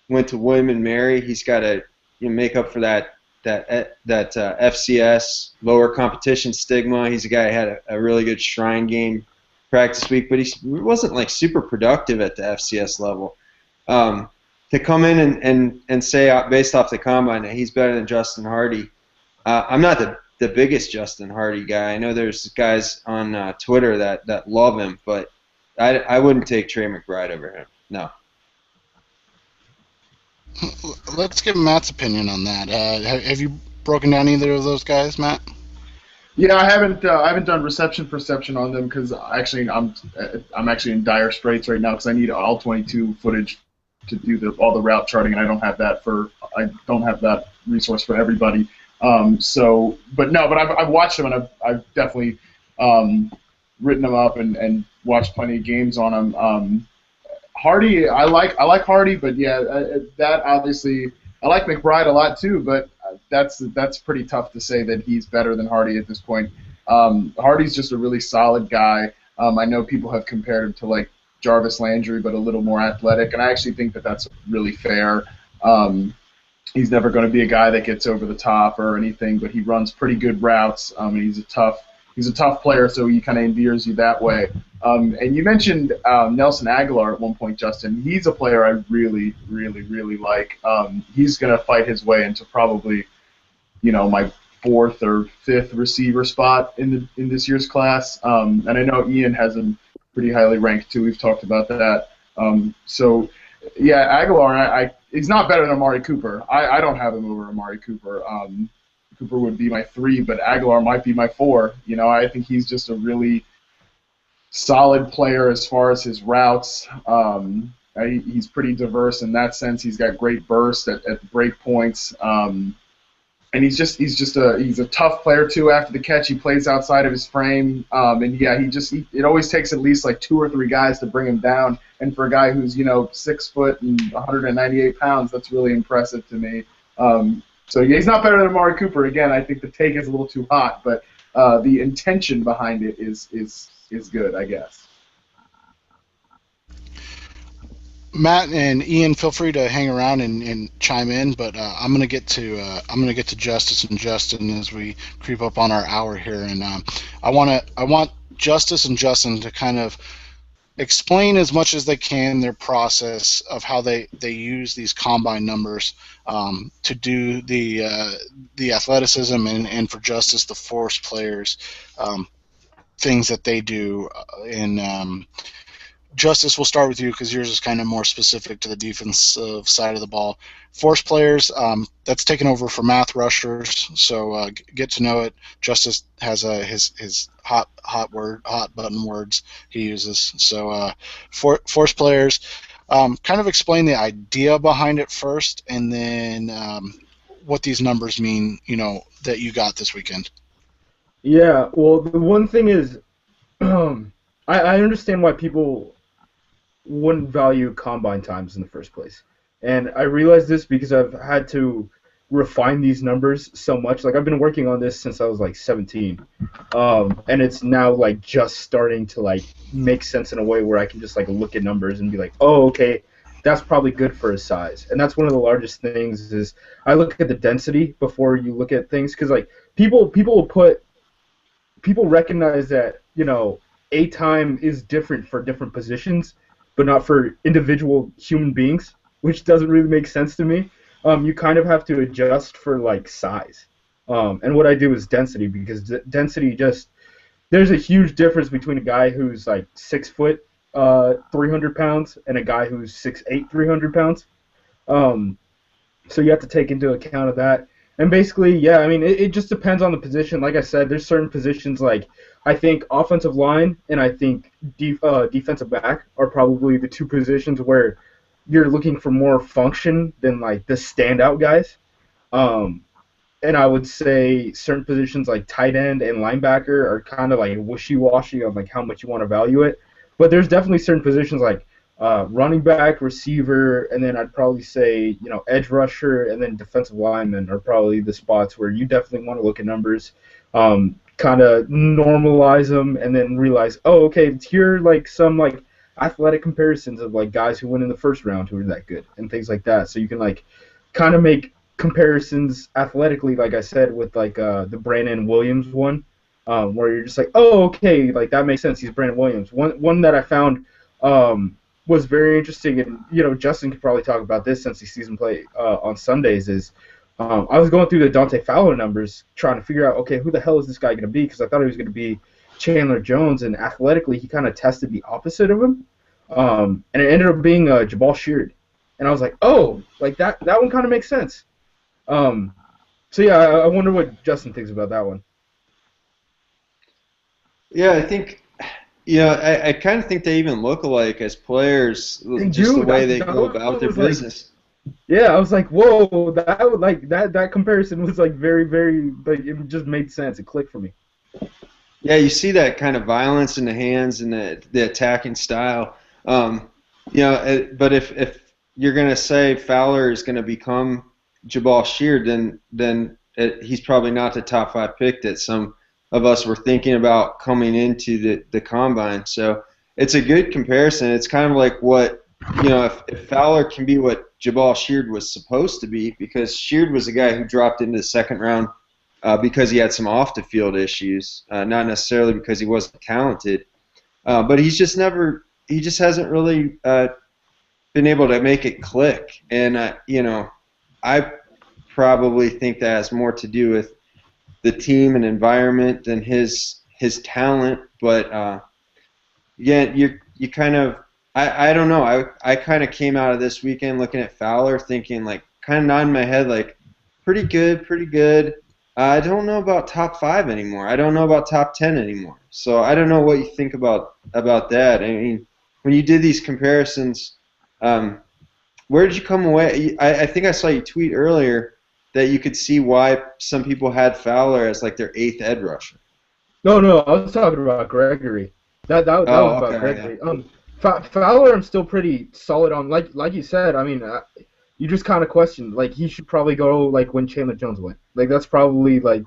went to William and Mary, he's got to make up for that FCS lower competition stigma. He's a guy who had a really good Shrine game practice week, but he wasn't like super productive at the FCS level. To come in and say based off the combine that he's better than Justin Hardy, I'm not the biggest Justin Hardy guy. I know there's guys on Twitter that love him, but I wouldn't take Trey McBride over him. No. Let's get Matt's opinion on that. Have you broken down either of those guys, Matt? Yeah, I haven't done reception perception on them because actually I'm actually in dire straits right now because I need all 22 footage to do all the route charting, and I don't have that resource for everybody. But I've watched them, and I've definitely written them up and watched plenty of games on them. Hardy, I like Hardy, but yeah, that obviously I like McBride a lot too, but that's pretty tough to say that he's better than Hardy at this point. Hardy's just a really solid guy. I know people have compared him to like Jarvis Landry, but a little more athletic, and I actually think that that's really fair. He's never going to be a guy that gets over the top or anything, but he runs pretty good routes. And he's a tough player, so he kind of endears you that way. And you mentioned Nelson Aguilar at one point, Justin. He's a player I really, really, really like. He's going to fight his way into probably, my fourth or fifth receiver spot in this year's class. And I know Ian has him pretty highly ranked too. We've talked about that. So yeah, Aguilar, he's not better than Amari Cooper. I don't have him over Amari Cooper. Cooper would be my 3, but Aguilar might be my 4. I think he's just a really solid player as far as his routes. He's pretty diverse in that sense. He's got great burst at break points. And he's a tough player too. After the catch, he plays outside of his frame. And yeah, it always takes at least like 2 or 3 guys to bring him down. And for a guy who's 6 foot and 198 pounds, that's really impressive to me. So yeah, he's not better than Amari Cooper. Again, I think the take is a little too hot, but the intention behind it is good, I guess. Matt and Ian, feel free to hang around and chime in, but I'm gonna get to Justice and Justin as we creep up on our hour here, and I want Justice and Justin to kind of explain as much as they can their process of how they use these combine numbers to do the athleticism and for Justice the force players things that they do in. Justice, we'll start with you because yours is kind of more specific to the defensive side of the ball. Force players, that's taken over for math rushers, so get to know it. Justice has his hot button words he uses. So force players, kind of explain the idea behind it first, and then what these numbers mean, that you got this weekend. Yeah, well, the one thing is, I understand why people wouldn't value combine times in the first place. And I realize this because I've had to refine these numbers so much. Like, I've been working on this since I was like 17. And it's now like just starting to like make sense in a way where I can just like look at numbers and be like, oh, okay, that's probably good for his size. And that's one of the largest things is I look at the density before you look at things, because like people recognize that, a time is different for different positions, but not for individual human beings, which doesn't really make sense to me. You kind of have to adjust for like size. And what I do is density, because density just there's a huge difference between a guy who's like 6 foot, 300 pounds, and a guy who's 6'8", 300 pounds. Um, so you have to take into account of that. And basically, yeah, I mean, it just depends on the position. Like I said, there's certain positions like I think offensive line and I think defensive back are probably the two positions where you're looking for more function than like the standout guys. Um, and I would say certain positions like tight end and linebacker are kind of like wishy-washy on like how much you want to value it. But there's definitely certain positions like running back, receiver, and then I'd probably say edge rusher and then defensive lineman are probably the spots where you definitely want to look at numbers, kind of normalize them, and then realize, oh, okay, here are like some like athletic comparisons of like guys who went in the first round who are that good and things like that. So you can like kind of make comparisons athletically, like I said, with like the Brandon Williams one, where you're just like, oh, okay, like that makes sense. He's Brandon Williams. One that I found was very interesting, and Justin could probably talk about this since he sees him play on Sundays. Is I was going through the Dante Fowler numbers, trying to figure out, okay, who the hell is this guy going to be? Because I thought he was going to be Chandler Jones, and athletically, he kind of tested the opposite of him, and it ended up being Jabal Sheard. And I was like, oh, like that one kind of makes sense. So yeah, I wonder what Justin thinks about that one. Yeah, I think, I kind of think they even look alike as players, just the Dude, way they go about their business. Yeah, I was like, whoa, that comparison was like very, very, like it just made sense. It clicked for me. Yeah, you see that kind of violence in the hands and the attacking style. But if you're going to say Fowler is going to become Jabal Sheard, then he's probably not the top 5 pick that some of us were thinking about coming into the combine. So it's a good comparison. It's kind of like what, if Fowler can be what Jabal Sheard was supposed to be, because Sheard was a guy who dropped into the second round because he had some off-the-field issues, not necessarily because he wasn't talented. But he just hasn't really been able to make it click. And, I probably think that has more to do with the team and environment than his talent. But, you kind of, I don't know. I kind of came out of this weekend looking at Fowler thinking, like, kind of nodding my head, like, pretty good, pretty good. I don't know about top 5 anymore. I don't know about top 10 anymore. So I don't know what you think about that. I mean, when you did these comparisons, where did you come away? I think I saw you tweet earlier that you could see why some people had Fowler as like their 8th edge rusher. No, I was talking about Gregory. That was about Gregory. Yeah. Fowler, I'm still pretty solid on. Like you said, I mean, you just kind of question, like, he should probably go like when Chandler Jones went. Like, that's probably like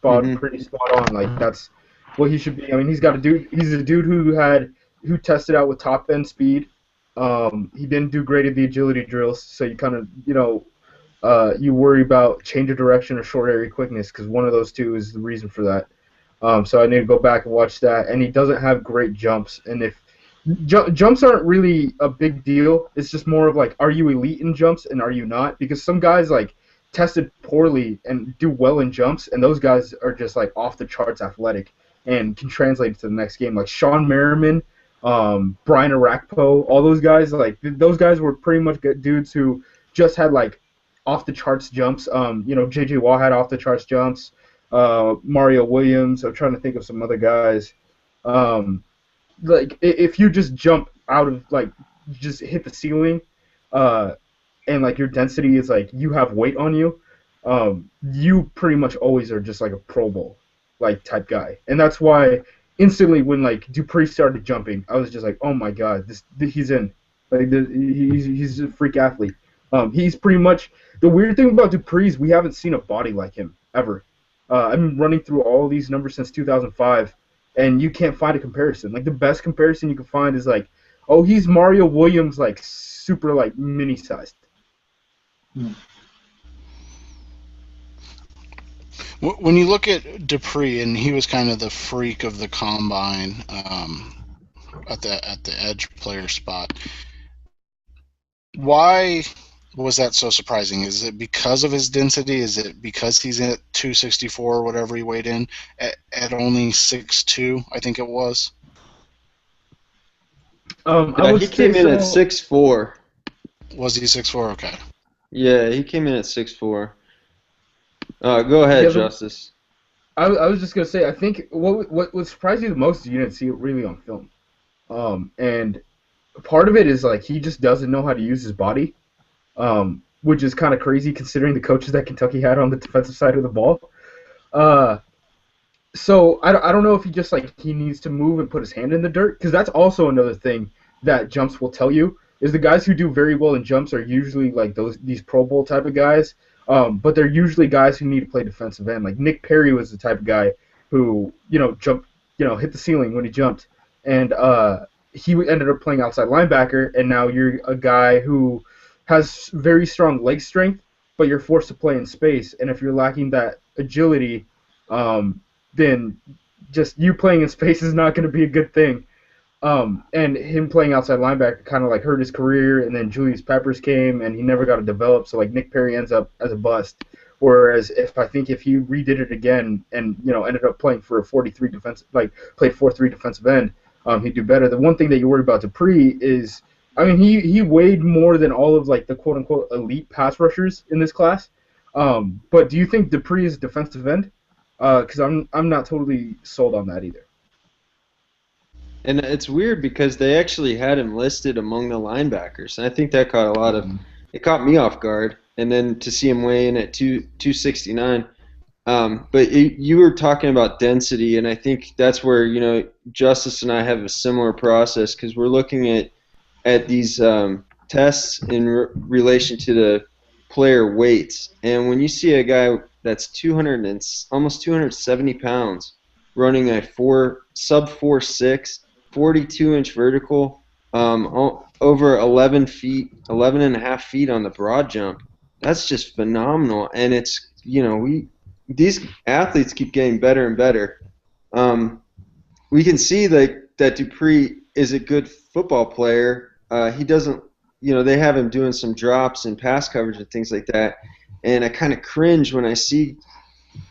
pretty spot on. Like, that's what he should be. I mean, he's a dude who tested out with top end speed. He didn't do great at the agility drills, so you kind of you worry about change of direction or short area quickness, because one of those two is the reason for that. So I need to go back and watch that. And he doesn't have great jumps, and if jumps aren't really a big deal. It's just more of like, are you elite in jumps and are you not? Because some guys like tested poorly and do well in jumps, and those guys are just like off the charts athletic and can translate to the next game. Like Sean Merriman, Brian Arakpo, all those guys. Like those guys were pretty much good dudes who just had like off the charts jumps. JJ Watt had off the charts jumps. Mario Williams. I'm trying to think of some other guys. Like if you just jump out of like just hit the ceiling, and like your density is like you have weight on you, you pretty much always are just like a Pro Bowl like type guy, and that's why instantly when like Dupree started jumping, I was just like, oh my god, he's in, like he's a freak athlete. He's pretty much the weird thing about Dupree is we haven't seen a body like him ever. I've been running through all these numbers since 2005. And you can't find a comparison. Like the best comparison you can find is like, oh, he's Mario Williams, like super like mini sized. When you look at Dupree, and he was kind of the freak of the combine at the edge player spot. Why was that so surprising? Is it because of his density? Is it because he's at 264 or whatever he weighed in at only 6'2", I think it was? I Yeah, would he say came in at so. 6'4". Was he 6'4"? Okay. Yeah, he came in at 6'4". Go ahead, Yeah, Justice. I was just gonna say I think what would surprise you the most is you didn't see it really on film. And part of it is like he just doesn't know how to use his body, which is kind of crazy considering the coaches that Kentucky had on the defensive side of the ball. Uh, so I don't know if he just like he needs to move and put his hand in the dirt because that's also another thing that jumps will tell you is the guys who do very well in jumps are usually like these Pro Bowl type of guys, but they're usually guys who need to play defensive end. Like Nick Perry was the type of guy who jumped hit the ceiling when he jumped, and he ended up playing outside linebacker, and now you're a guy who has very strong leg strength, but you're forced to play in space, and if you're lacking that agility. Then just you playing in space is not going to be a good thing. And him playing outside linebacker kind of like hurt his career, and then Julius Peppers came, and he never got to develop. So like Nick Perry ends up as a bust. Whereas if he redid it again and ended up playing for a 43 defensive like played 4-3 defensive end, he'd do better. The one thing that you worry about Dupree is, I mean, he weighed more than all of like the quote unquote elite pass rushers in this class. But do you think Dupree is a defensive end? Because I'm not totally sold on that either. And it's weird because they actually had him listed among the linebackers, and I think that caught a lot of it caught me off guard. And then to see him weigh in at 269. But you were talking about density, and I think that's where Justice and I have a similar process because we're looking at these tests in relation to the player weights. And when you see a guy that's 200 and almost 270 pounds running a sub 4.6, 42-inch vertical, over 11 feet, 11 and a half feet on the broad jump, that's just phenomenal. And it's these athletes keep getting better and better. We can see that Dupree is a good football player. He doesn't, they have him doing some drops and pass coverage and things like that. And I kind of cringe when I see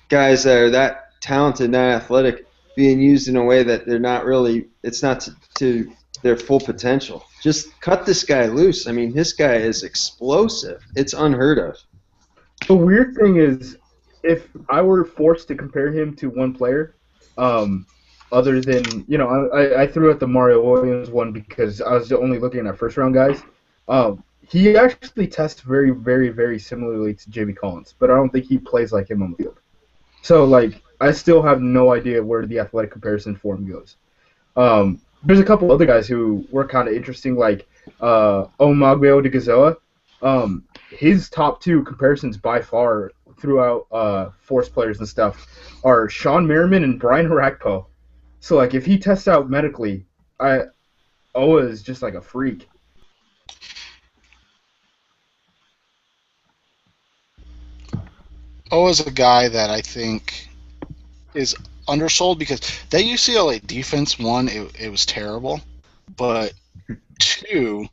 guys that are that talented, that athletic, being used in a way that they're not really. It's not to their full potential. Just cut this guy loose. I mean, this guy is explosive. It's unheard of. The weird thing is, if I were forced to compare him to one player, um, other than I threw out the Mario Williams one because I was only looking at first round guys. He actually tests very, very, very similarly to Jamie Collins, but I don't think he plays like him on the field. So like, I still have no idea where the athletic comparison for him goes. There's a couple other guys who were kind of interesting, like Omagbeo de Gazoa. His top two comparisons by far throughout force players and stuff are Sean Merriman and Brian Harakpo. So like, if he tests out medically, Oa is just like a freak. Is a guy that I think is undersold because that UCLA defense, one, it was terrible, but two,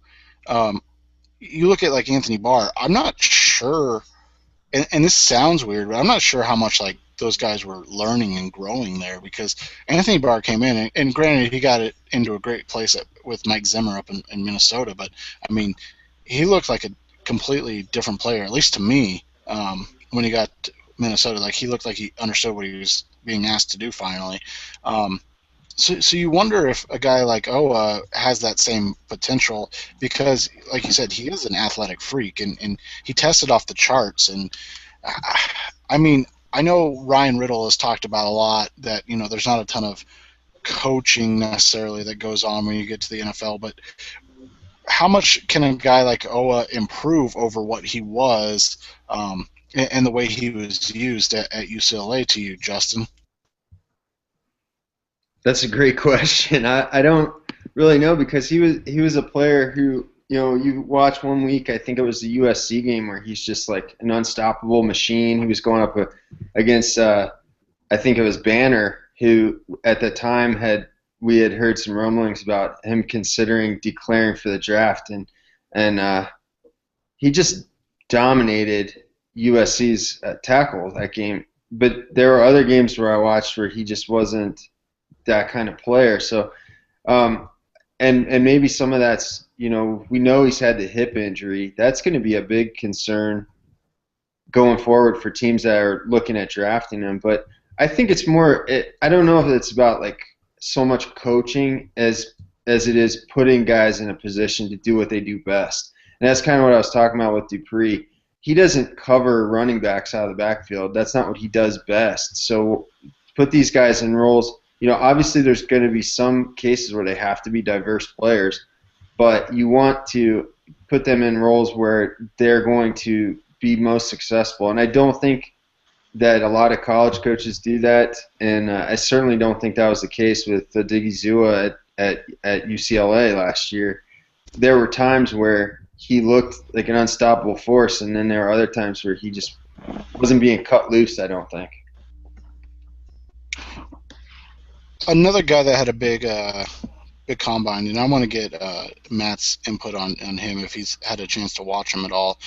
you look at like Anthony Barr. I'm not sure, and this sounds weird, but I'm not sure how much like those guys were learning and growing there because Anthony Barr came in, and granted, he got it into a great place with Mike Zimmer up in Minnesota, but I mean, he looked like a completely different player, at least to me, when he got to Minnesota. Like, he looked like he understood what he was being asked to do finally. So you wonder if a guy like Owa has that same potential because, like you said, he is an athletic freak, and he tested off the charts. And I mean, I know Ryan Riddle has talked about a lot that there's not a ton of coaching necessarily that goes on when you get to the NFL, but how much can a guy like Owa improve over what he was and the way he was used at UCLA to you, Justin? That's a great question. I don't really know because he was a player who you watch one week. I think it was the USC game where he's just like an unstoppable machine. He was going up against I think it was Banner, who at the time we had heard some rumblings about him considering declaring for the draft, and he just dominated USC's tackle that game. But there were other games where I watched where he just wasn't that kind of player. So, and maybe some of that's, we know he's had the hip injury. That's going to be a big concern going forward for teams that are looking at drafting him. But I think it's more. I don't know if it's about like so much coaching as it is putting guys in a position to do what they do best. And that's kind of what I was talking about with Dupree. He doesn't cover running backs out of the backfield. That's not what he does best. So put these guys in roles. Obviously there's going to be some cases where they have to be diverse players, but you want to put them in roles where they're going to be most successful. And I don't think that a lot of college coaches do that, and I certainly don't think that was the case with Digizua at UCLA last year. There were times where he looked like an unstoppable force, and then there were other times where he just wasn't being cut loose, I don't think. Another guy that had a big combine, and I want to get Matt's input on him if he's had a chance to watch him at all.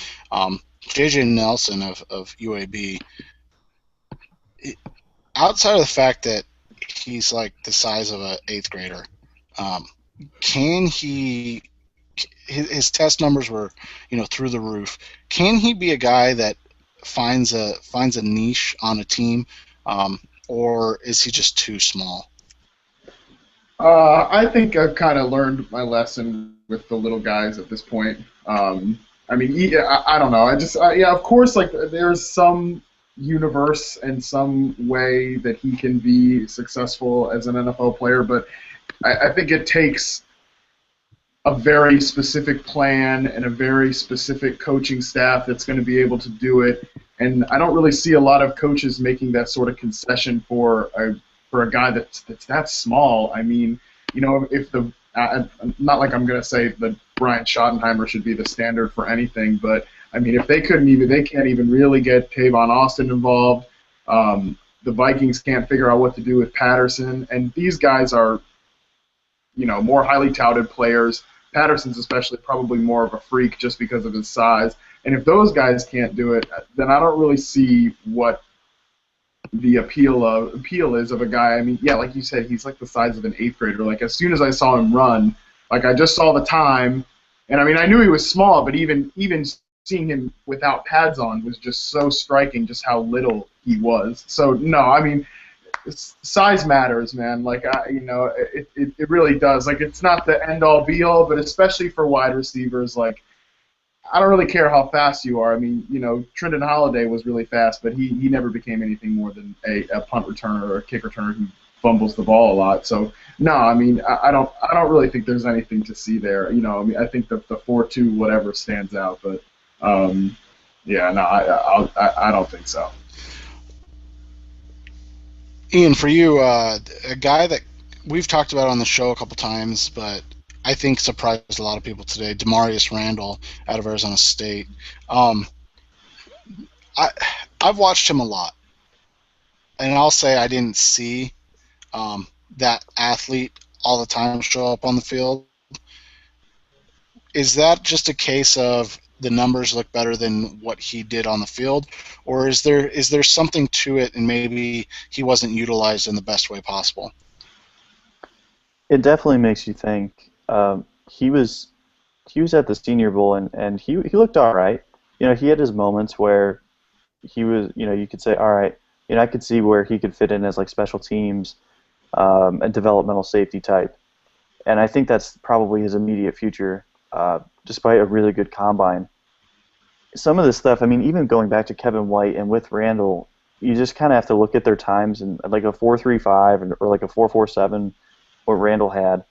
JJ Nelson of UAB. Outside of the fact that he's like the size of an 8th grader, can he? His test numbers were, through the roof. Can he be a guy that finds a niche on a team, or is he just too small? I think I've kind of learned my lesson with the little guys at this point. I don't know. Of course, like there's some universe and some way that he can be successful as an NFL player, but I think it takes a very specific plan and a very specific coaching staff that's going to be able to do it. And I don't really see a lot of coaches making that sort of concession for a guy that's that small. I mean, if not like I'm going to say that Brian Schottenheimer should be the standard for anything, but I mean, if they can't even really get Tavon Austin involved. The Vikings can't figure out what to do with Patterson, and these guys are, more highly touted players. Patterson's especially probably more of a freak just because of his size. And if those guys can't do it, then I don't really see what the appeal is of a guy. I mean, yeah, like you said, he's like the size of an 8th grader. Like as soon as I saw him run, like I just saw the time, and I mean I knew he was small, but even seeing him without pads on was just so striking, just how little he was. So no, I mean, size matters, man. Like it really does. Like it's not the end all be all, but especially for wide receivers, like I don't really care how fast you are. I mean, Trenton Holiday was really fast, but he never became anything more than a punt returner or a kick returner who fumbles the ball a lot. So no, I mean I don't really think there's anything to see there. I mean I think the 4.2 whatever stands out, but yeah, no, I don't think so. Ian, for you, a guy that we've talked about on the show a couple times, but I think surprised a lot of people today, Demarius Randall out of Arizona State. I've watched him a lot, and I'll say I didn't see that athlete all the time show up on the field. Is that just a case of the numbers look better than what he did on the field, or is there something to it and maybe he wasn't utilized in the best way possible? It definitely makes you think. He was at the Senior Bowl and he looked all right. He had his moments where he was, you could say, all right, I could see where he could fit in as like special teams, a developmental safety type, and I think that's probably his immediate future. Despite a really good combine. Some of this stuff, I mean, even going back to Kevin White and with Randall, you just kind of have to look at their times and like a 4.35 or like a 4.47, what Randall had.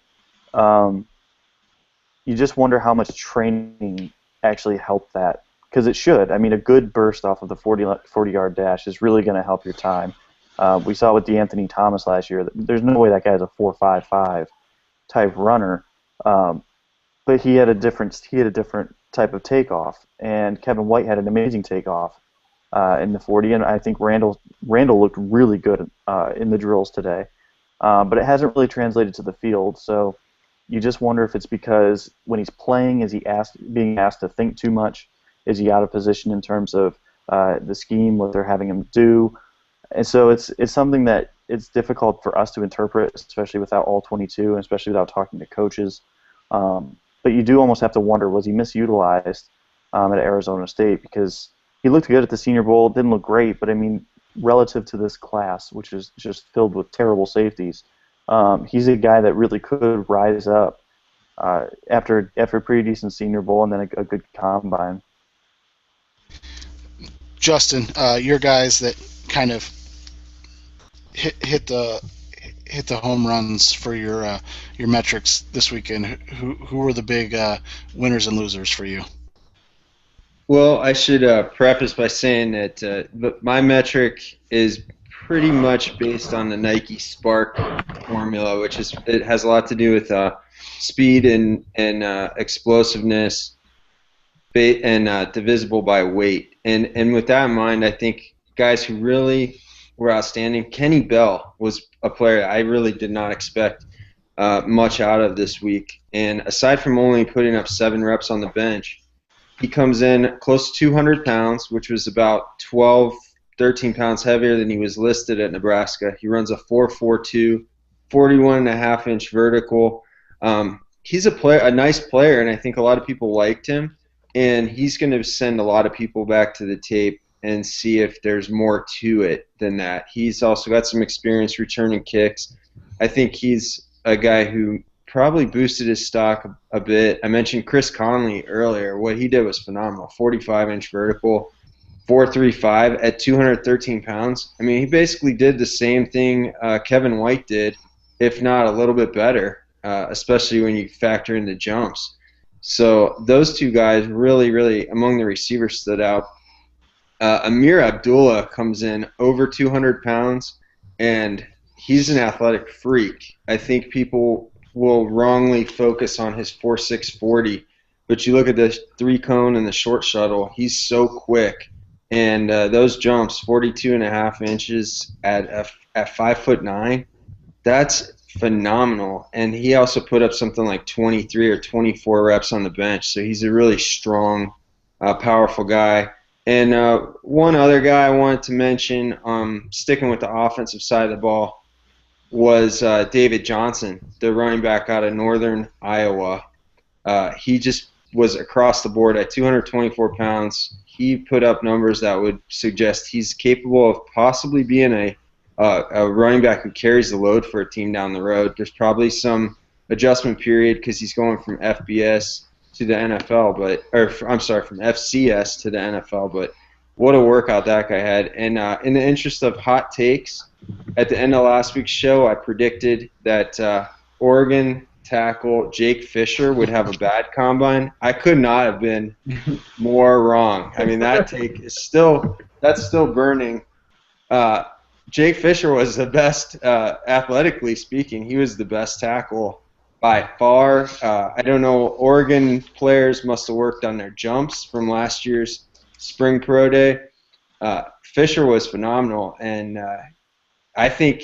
You just wonder how much training actually helped that, because it should. I mean, a good burst off of the 40-yard dash is really going to help your time. We saw with DeAnthony Thomas last year. There's no way that guy's a 4.55 type runner. But he had a different type of takeoff, and Kevin White had an amazing takeoff in the 40, and I think Randall looked really good in the drills today, but it hasn't really translated to the field. So you just wonder if it's because when he's playing, is he being asked to think too much? Is he out of position in terms of the scheme, what they're having him do? And so it's something that it's difficult for us to interpret, especially without all 22, and especially without talking to coaches. But you do almost have to wonder, was he misutilized at Arizona State? Because he looked good at the Senior Bowl, didn't look great, but I mean, relative to this class, which is just filled with terrible safeties, he's a guy that really could rise up after a pretty decent Senior Bowl and then a good combine. Justin, your guys that kind of hit the home runs for your metrics this weekend. Who were the big winners and losers for you? Well, I should preface by saying that my metric is pretty much based on the Nike Spark formula, which it has a lot to do with speed and explosiveness, and divisible by weight. And with that in mind, I think guys who really were outstanding. Kenny Bell was a player I really did not expect much out of this week. And aside from only putting up 7 reps on the bench, he comes in close to 200 pounds, which was about 12, 13 pounds heavier than he was listed at Nebraska. He runs a 4.42, 41.5-inch vertical. He's a nice player, and I think a lot of people liked him. And he's going to send a lot of people back to the tape and see if there's more to it than that. He's also got some experience returning kicks. I think he's a guy who probably boosted his stock a bit. I mentioned Chris Conley earlier. What he did was phenomenal. 45-inch vertical, 4.35 at 213 pounds. I mean, he basically did the same thing Kevin White did, if not a little bit better, especially when you factor in the jumps. So those two guys really, really, among the receivers, stood out. Amir Abdullah comes in over 200 pounds, and he's an athletic freak. I think people will wrongly focus on his 4.6 40, but you look at the 3-cone and the short shuttle, he's so quick. And those jumps, 42.5 inches at 5'9", that's phenomenal. And he also put up something like 23 or 24 reps on the bench, so he's a really strong, powerful guy. And one other guy I wanted to mention, sticking with the offensive side of the ball, was David Johnson, the running back out of northern Iowa. He just was across the board at 224 pounds. He put up numbers that would suggest he's capable of possibly being a running back who carries the load for a team down the road. There's probably some adjustment period because he's going from FBS to the NFL, from FCS to the NFL. But what a workout that guy had. And in the interest of hot takes, at the end of last week's show, I predicted that Oregon tackle Jake Fisher would have a bad combine. I could not have been more wrong. I mean, that take is still burning. Jake Fisher was the best, athletically speaking. He was the best tackle by far. I don't know, Oregon players must have worked on their jumps from last year's spring pro day. Fisher was phenomenal, and I think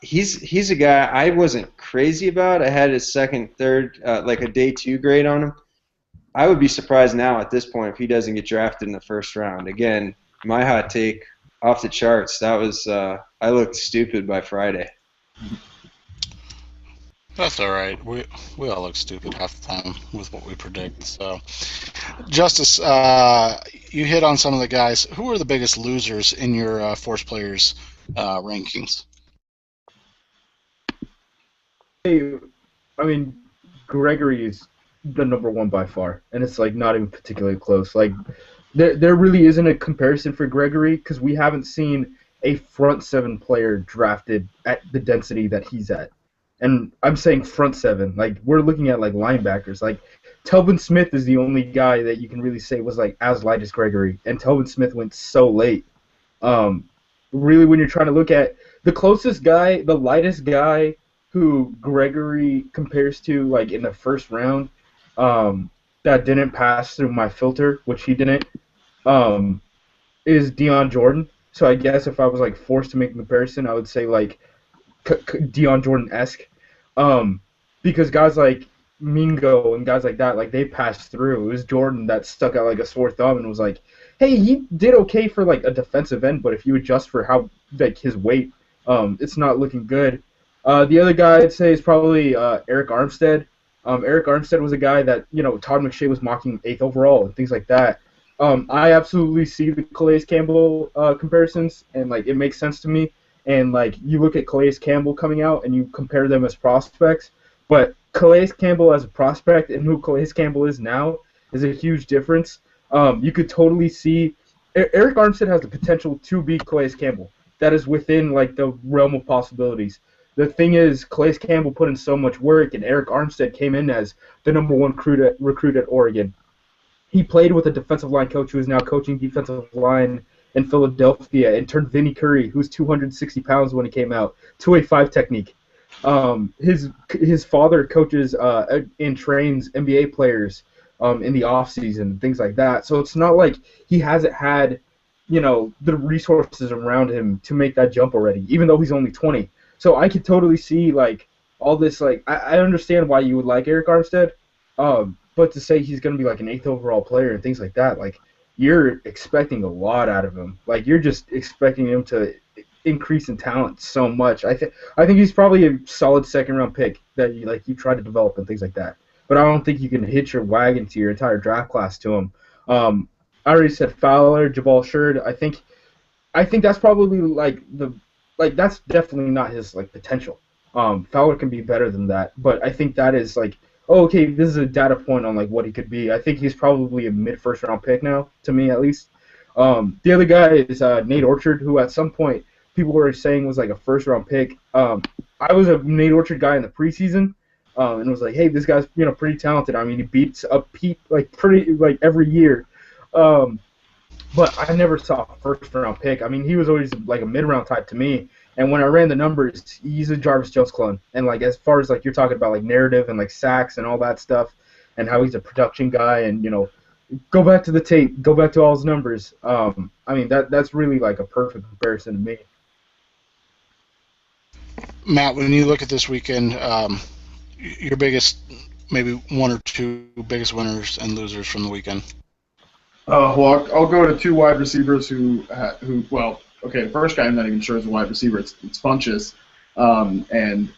he's a guy I wasn't crazy about. I had his second, third, like a day 2 grade on him. I would be surprised now at this point if he doesn't get drafted in the first round. Again, my hot take, off the charts. That was I looked stupid by Friday. That's all right. We all look stupid half the time with what we predict. So, Justice, you hit on some of the guys. Who are the biggest losers in your Force Players rankings? Hey, I mean, Gregory is the number 1 by far, and it's like not even particularly close. Like, there really isn't a comparison for Gregory because we haven't seen a front 7 player drafted at the density that he's at. And I'm saying front 7. Like, we're looking at, like, linebackers. Like, Telvin Smith is the only guy that you can really say was, like, as light as Gregory. And Telvin Smith went so late. Really, when you're trying to look at the closest guy, the lightest guy who Gregory compares to, like, in the first round, that didn't pass through my filter, which he didn't, is Deion Jordan. So I guess if I was, like, forced to make a comparison, I would say, like, Deion Jordan-esque, because guys like Mingo and guys like that, like they passed through. It was Jordan that stuck out like a sore thumb and was like, "Hey, he did okay for like a defensive end, but if you adjust for how like his weight, it's not looking good." The other guy I'd say is probably Eric Armstead. Eric Armstead was a guy that Todd McShay was mocking 8th overall and things like that. I absolutely see the Calais Campbell comparisons, and like it makes sense to me. And like you look at Calais Campbell coming out and you compare them as prospects, but Calais Campbell as a prospect and who Calais Campbell is now is a huge difference. You could totally see Eric Armstead has the potential to be Calais Campbell. That is within like the realm of possibilities. The thing is, Calais Campbell put in so much work, and Eric Armstead came in as the number one recruit at Oregon. He played with a defensive line coach who is now coaching defensive line in Philadelphia and turned Vinny Curry, who's 260 pounds when he came out, to a 5 technique. His father coaches and trains NBA players in the off season, things like that. So it's not like he hasn't had, the resources around him to make that jump already, even though he's only 20. So I could totally see like all this. Like I understand why you would like Eric Armstead, but to say he's going to be like an 8th overall player and things like that, like you're expecting a lot out of him. Like you're just expecting him to increase in talent so much. I think he's probably a solid 2nd-round pick that you try to develop and things like that. But I don't think you can hitch your wagon to your entire draft class to him. I already said Fowler, Jabal Shurd. I think that's probably that's definitely not his like potential. Fowler can be better than that, but I think that is like, oh, okay, this is a data point on like what he could be. I think he's probably a mid-first round pick now, to me at least. The other guy is Nate Orchard, who at some point people were saying was like a 1st-round pick. I was a Nate Orchard guy in the preseason, and was like, hey, this guy's pretty talented. I mean, he beats up Pete like pretty like every year. But I never saw a 1st-round pick. I mean, he was always like a mid-round type to me. And when I ran the numbers, he's a Jarvis Jones clone. And like as far as like you're talking about like narrative and like sacks and all that stuff, and how he's a production guy, and go back to the tape, go back to all his numbers. I mean that's really like a perfect comparison to me. Matt, when you look at this weekend, your biggest, maybe 1 or 2 biggest winners and losers from the weekend. Well, I'll go to 2 wide receivers who well, okay, the first guy I'm not even sure is a wide receiver. It's Funchess, and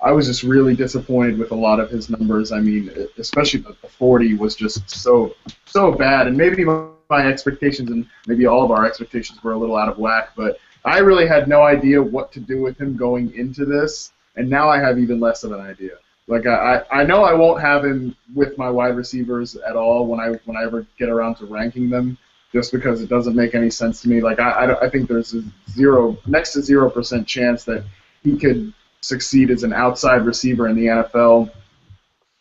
I was just really disappointed with a lot of his numbers. I mean, especially the 40 was just so bad, and maybe my expectations and maybe all of our expectations were a little out of whack, but I really had no idea what to do with him going into this, and now I have even less of an idea. Like I know I won't have him with my wide receivers at all when I ever get around to ranking them, just because it doesn't make any sense to me. Like I think there's a next to 0% chance that he could succeed as an outside receiver in the NFL,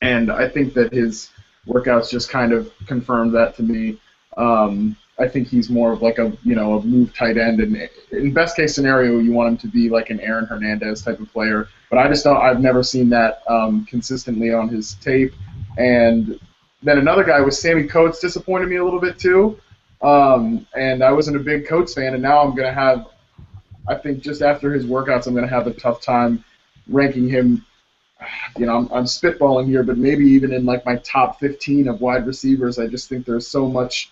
and I think that his workouts just kind of confirmed that to me. I think he's more of like a move tight end, and in best case scenario, you want him to be like an Aaron Hernandez type of player. But I've never seen that consistently on his tape. And then another guy was Sammy Coates, disappointed me a little bit too. And I wasn't a big Coates fan, and now I'm gonna have, I think just after his workouts, I'm gonna have a tough time ranking him. I'm spitballing here, but maybe even in like my top 15 of wide receivers. I just think there's so much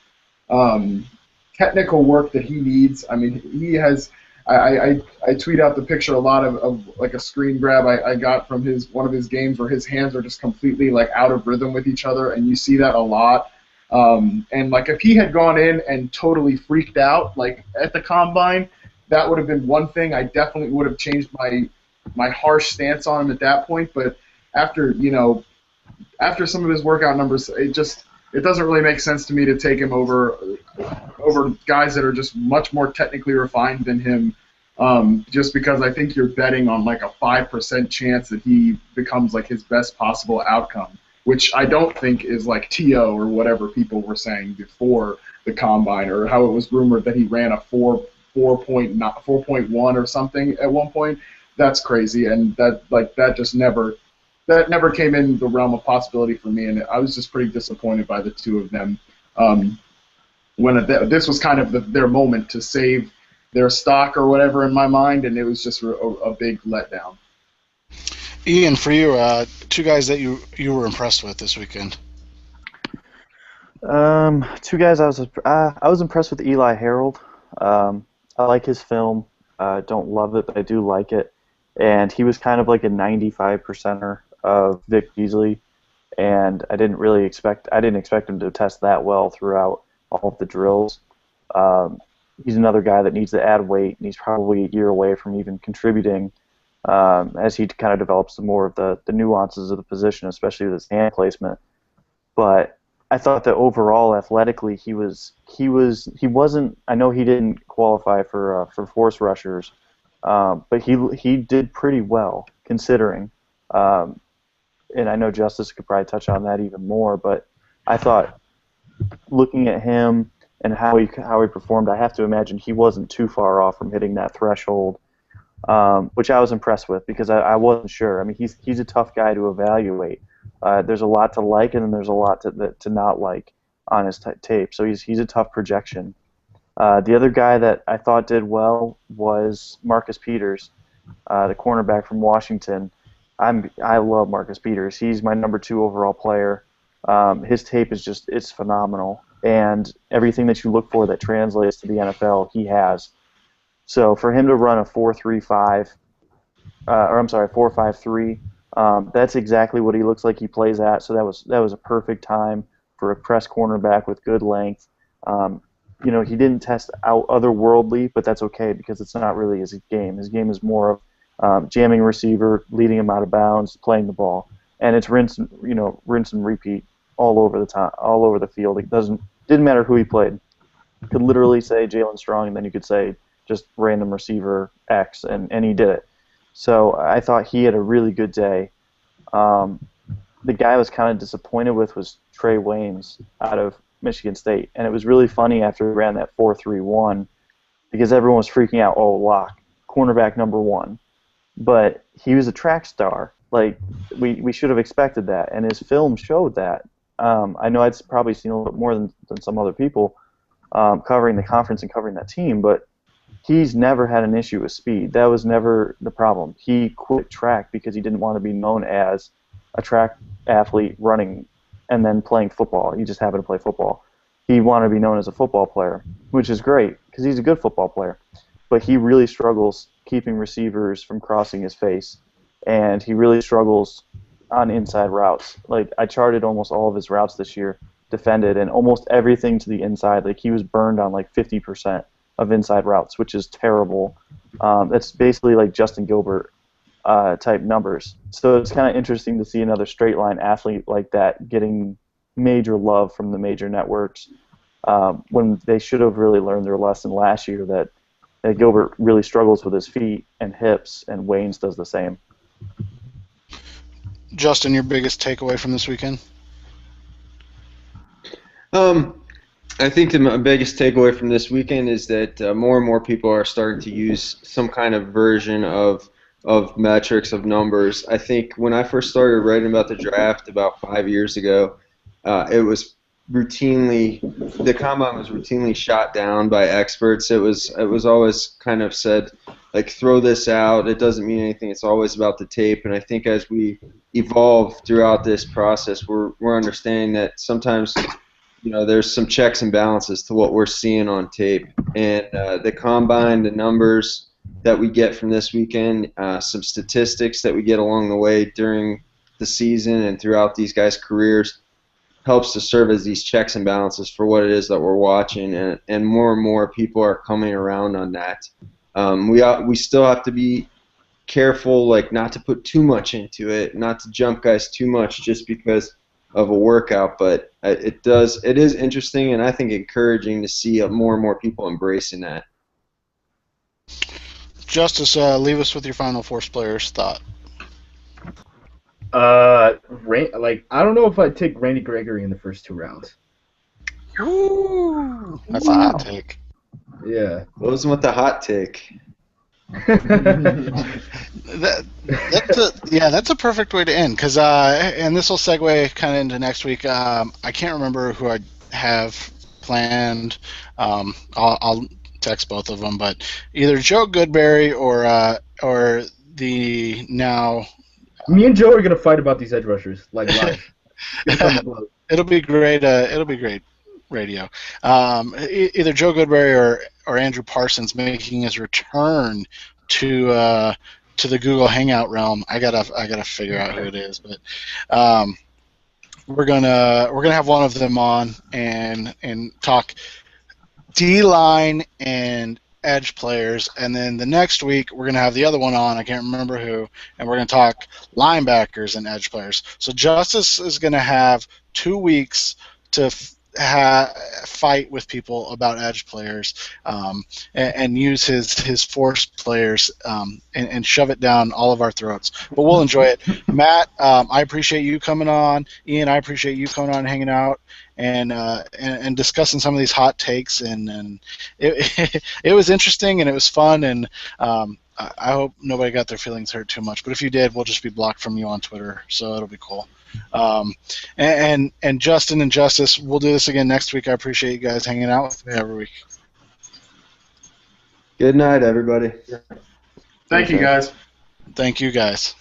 technical work that he needs. I mean, he has. I tweet out the picture a lot of like a screen grab I got from one of his games where his hands are just completely like out of rhythm with each other, and you see that a lot. And like if he had gone in and totally freaked out like at the combine, that would have been one thing. I definitely would have changed my harsh stance on him at that point. But after some of his workout numbers, it doesn't really make sense to me to take him over guys that are just much more technically refined than him, just because I think you're betting on like a 5% chance that he becomes like his best possible outcome, which I don't think is like T.O. or whatever people were saying before the combine, or how it was rumored that he ran a 4.1 or something at one point. That's crazy, and that just never came in the realm of possibility for me, and I was just pretty disappointed by the two of them. This was kind of their moment to save their stock or whatever in my mind, and it was just a big letdown. Ian, for you, two guys that you were impressed with this weekend. Two guys I was impressed with Eli Harold. I like his film. Don't love it, but I do like it. And he was kind of like a 95 percenter of Vic Beasley, and I didn't expect him to test that well throughout all of the drills. Um, he's another guy that needs to add weight, and he's probably a year away from even contributing as he kind of develops some more of the nuances of the position, especially with his hand placement. But I thought that overall, athletically, he wasn't. I know he didn't qualify for force rushers, but he did pretty well considering. Um, and I know Justice could probably touch on that even more. But I thought looking at him and how he performed, I have to imagine he wasn't too far off from hitting that threshold, which I was impressed with because I wasn't sure. I mean, he's a tough guy to evaluate. There's a lot to like, and then there's a lot to not like on his tape. So he's a tough projection. The other guy that I thought did well was Marcus Peters, the cornerback from Washington. I love Marcus Peters. He's my number 2 overall player. His tape is it's phenomenal, and everything that you look for that translates to the NFL, he has. So for him to run a 4.35, or I'm sorry, 4.53, that's exactly what he looks like he plays at. So that was a perfect time for a press cornerback with good length. He didn't test out otherworldly, but that's okay because it's not really his game. His game is more of jamming a receiver, leading him out of bounds, playing the ball, and it's rinse and repeat all over the time, all over the field. It didn't matter who he played. You could literally say Jalen Strong, and then you could say just random receiver X, and he did it. So I thought he had a really good day. The guy I was kind of disappointed with was Trey Waynes out of Michigan State, and it was really funny after he ran that 4.31 because everyone was freaking out. Oh, lock, cornerback number 1, but he was a track star. Like we should have expected that, and his film showed that. I know I'd probably seen a little bit more than some other people covering the conference and covering that team, but he's never had an issue with speed. That was never the problem. He quit track because he didn't want to be known as a track athlete running and then playing football. He just happened to play football. He wanted to be known as a football player, which is great because he's a good football player. But he really struggles keeping receivers from crossing his face, and he really struggles on inside routes. Like I charted almost all of his routes this year, defended, and almost everything to the inside. Like he was burned on like 50% of inside routes, which is terrible. That's basically like Justin Gilbert type numbers. So it's kind of interesting to see another straight line athlete like that getting major love from the major networks when they should have really learned their lesson last year that Gilbert really struggles with his feet and hips, and Waynes does the same. Justin, your biggest takeaway from this weekend? I think the biggest takeaway from this weekend is that more and more people are starting to use some kind of version of metrics, of numbers. I think when I first started writing about the draft about 5 years ago, it was the combine was routinely shot down by experts. It was always kind of said, like, throw this out. It doesn't mean anything. It's always about the tape. And I think as we evolve throughout this process, we're understanding that sometimes there's some checks and balances to what we're seeing on tape. And the combine, the numbers that we get from this weekend, some statistics that we get along the way during the season and throughout these guys' careers helps to serve as these checks and balances for what it is that we're watching. And more people are coming around on that. We still have to be careful, like not to put too much into it, not to jump guys too much just because of a workout, but it is interesting and I think encouraging to see more and more people embracing that. Justice, leave us with your final force players thought. I don't know if I'd take Randy Gregory in the first 2 rounds. Ooh, that's a hot take. Yeah. What with the hot take? That's a perfect way to end because and this will segue kind of into next week. I can't remember who I have planned. I'll text both of them, but either Joe Goodberry or the now Me and Joe are gonna fight about these edge rushers like live. It's gonna come to blows. It'll be great. It'll be great radio. Either Joe Goodberry or Andrew Parsons making his return to the Google Hangout realm. I gotta figure out who it is, but we're gonna have one of them on and talk D-line and edge players, and then the next week we're going to have the other one on, I can't remember who, and we're going to talk linebackers and edge players. So Justice is going to have 2 weeks to fight with people about edge players and use his force players and shove it down all of our throats. But we'll enjoy it. Matt, I appreciate you coming on. Ian, I appreciate you coming on and hanging out and discussing some of these hot takes. And it, it was interesting and it was fun. And I hope nobody got their feelings hurt too much. But if you did, we'll just be blocked from you on Twitter. So it'll be cool. And Justin and Justice, we'll do this again next week. I appreciate you guys hanging out with me every week. Good night, everybody. Thank you, guys. Thank you, guys.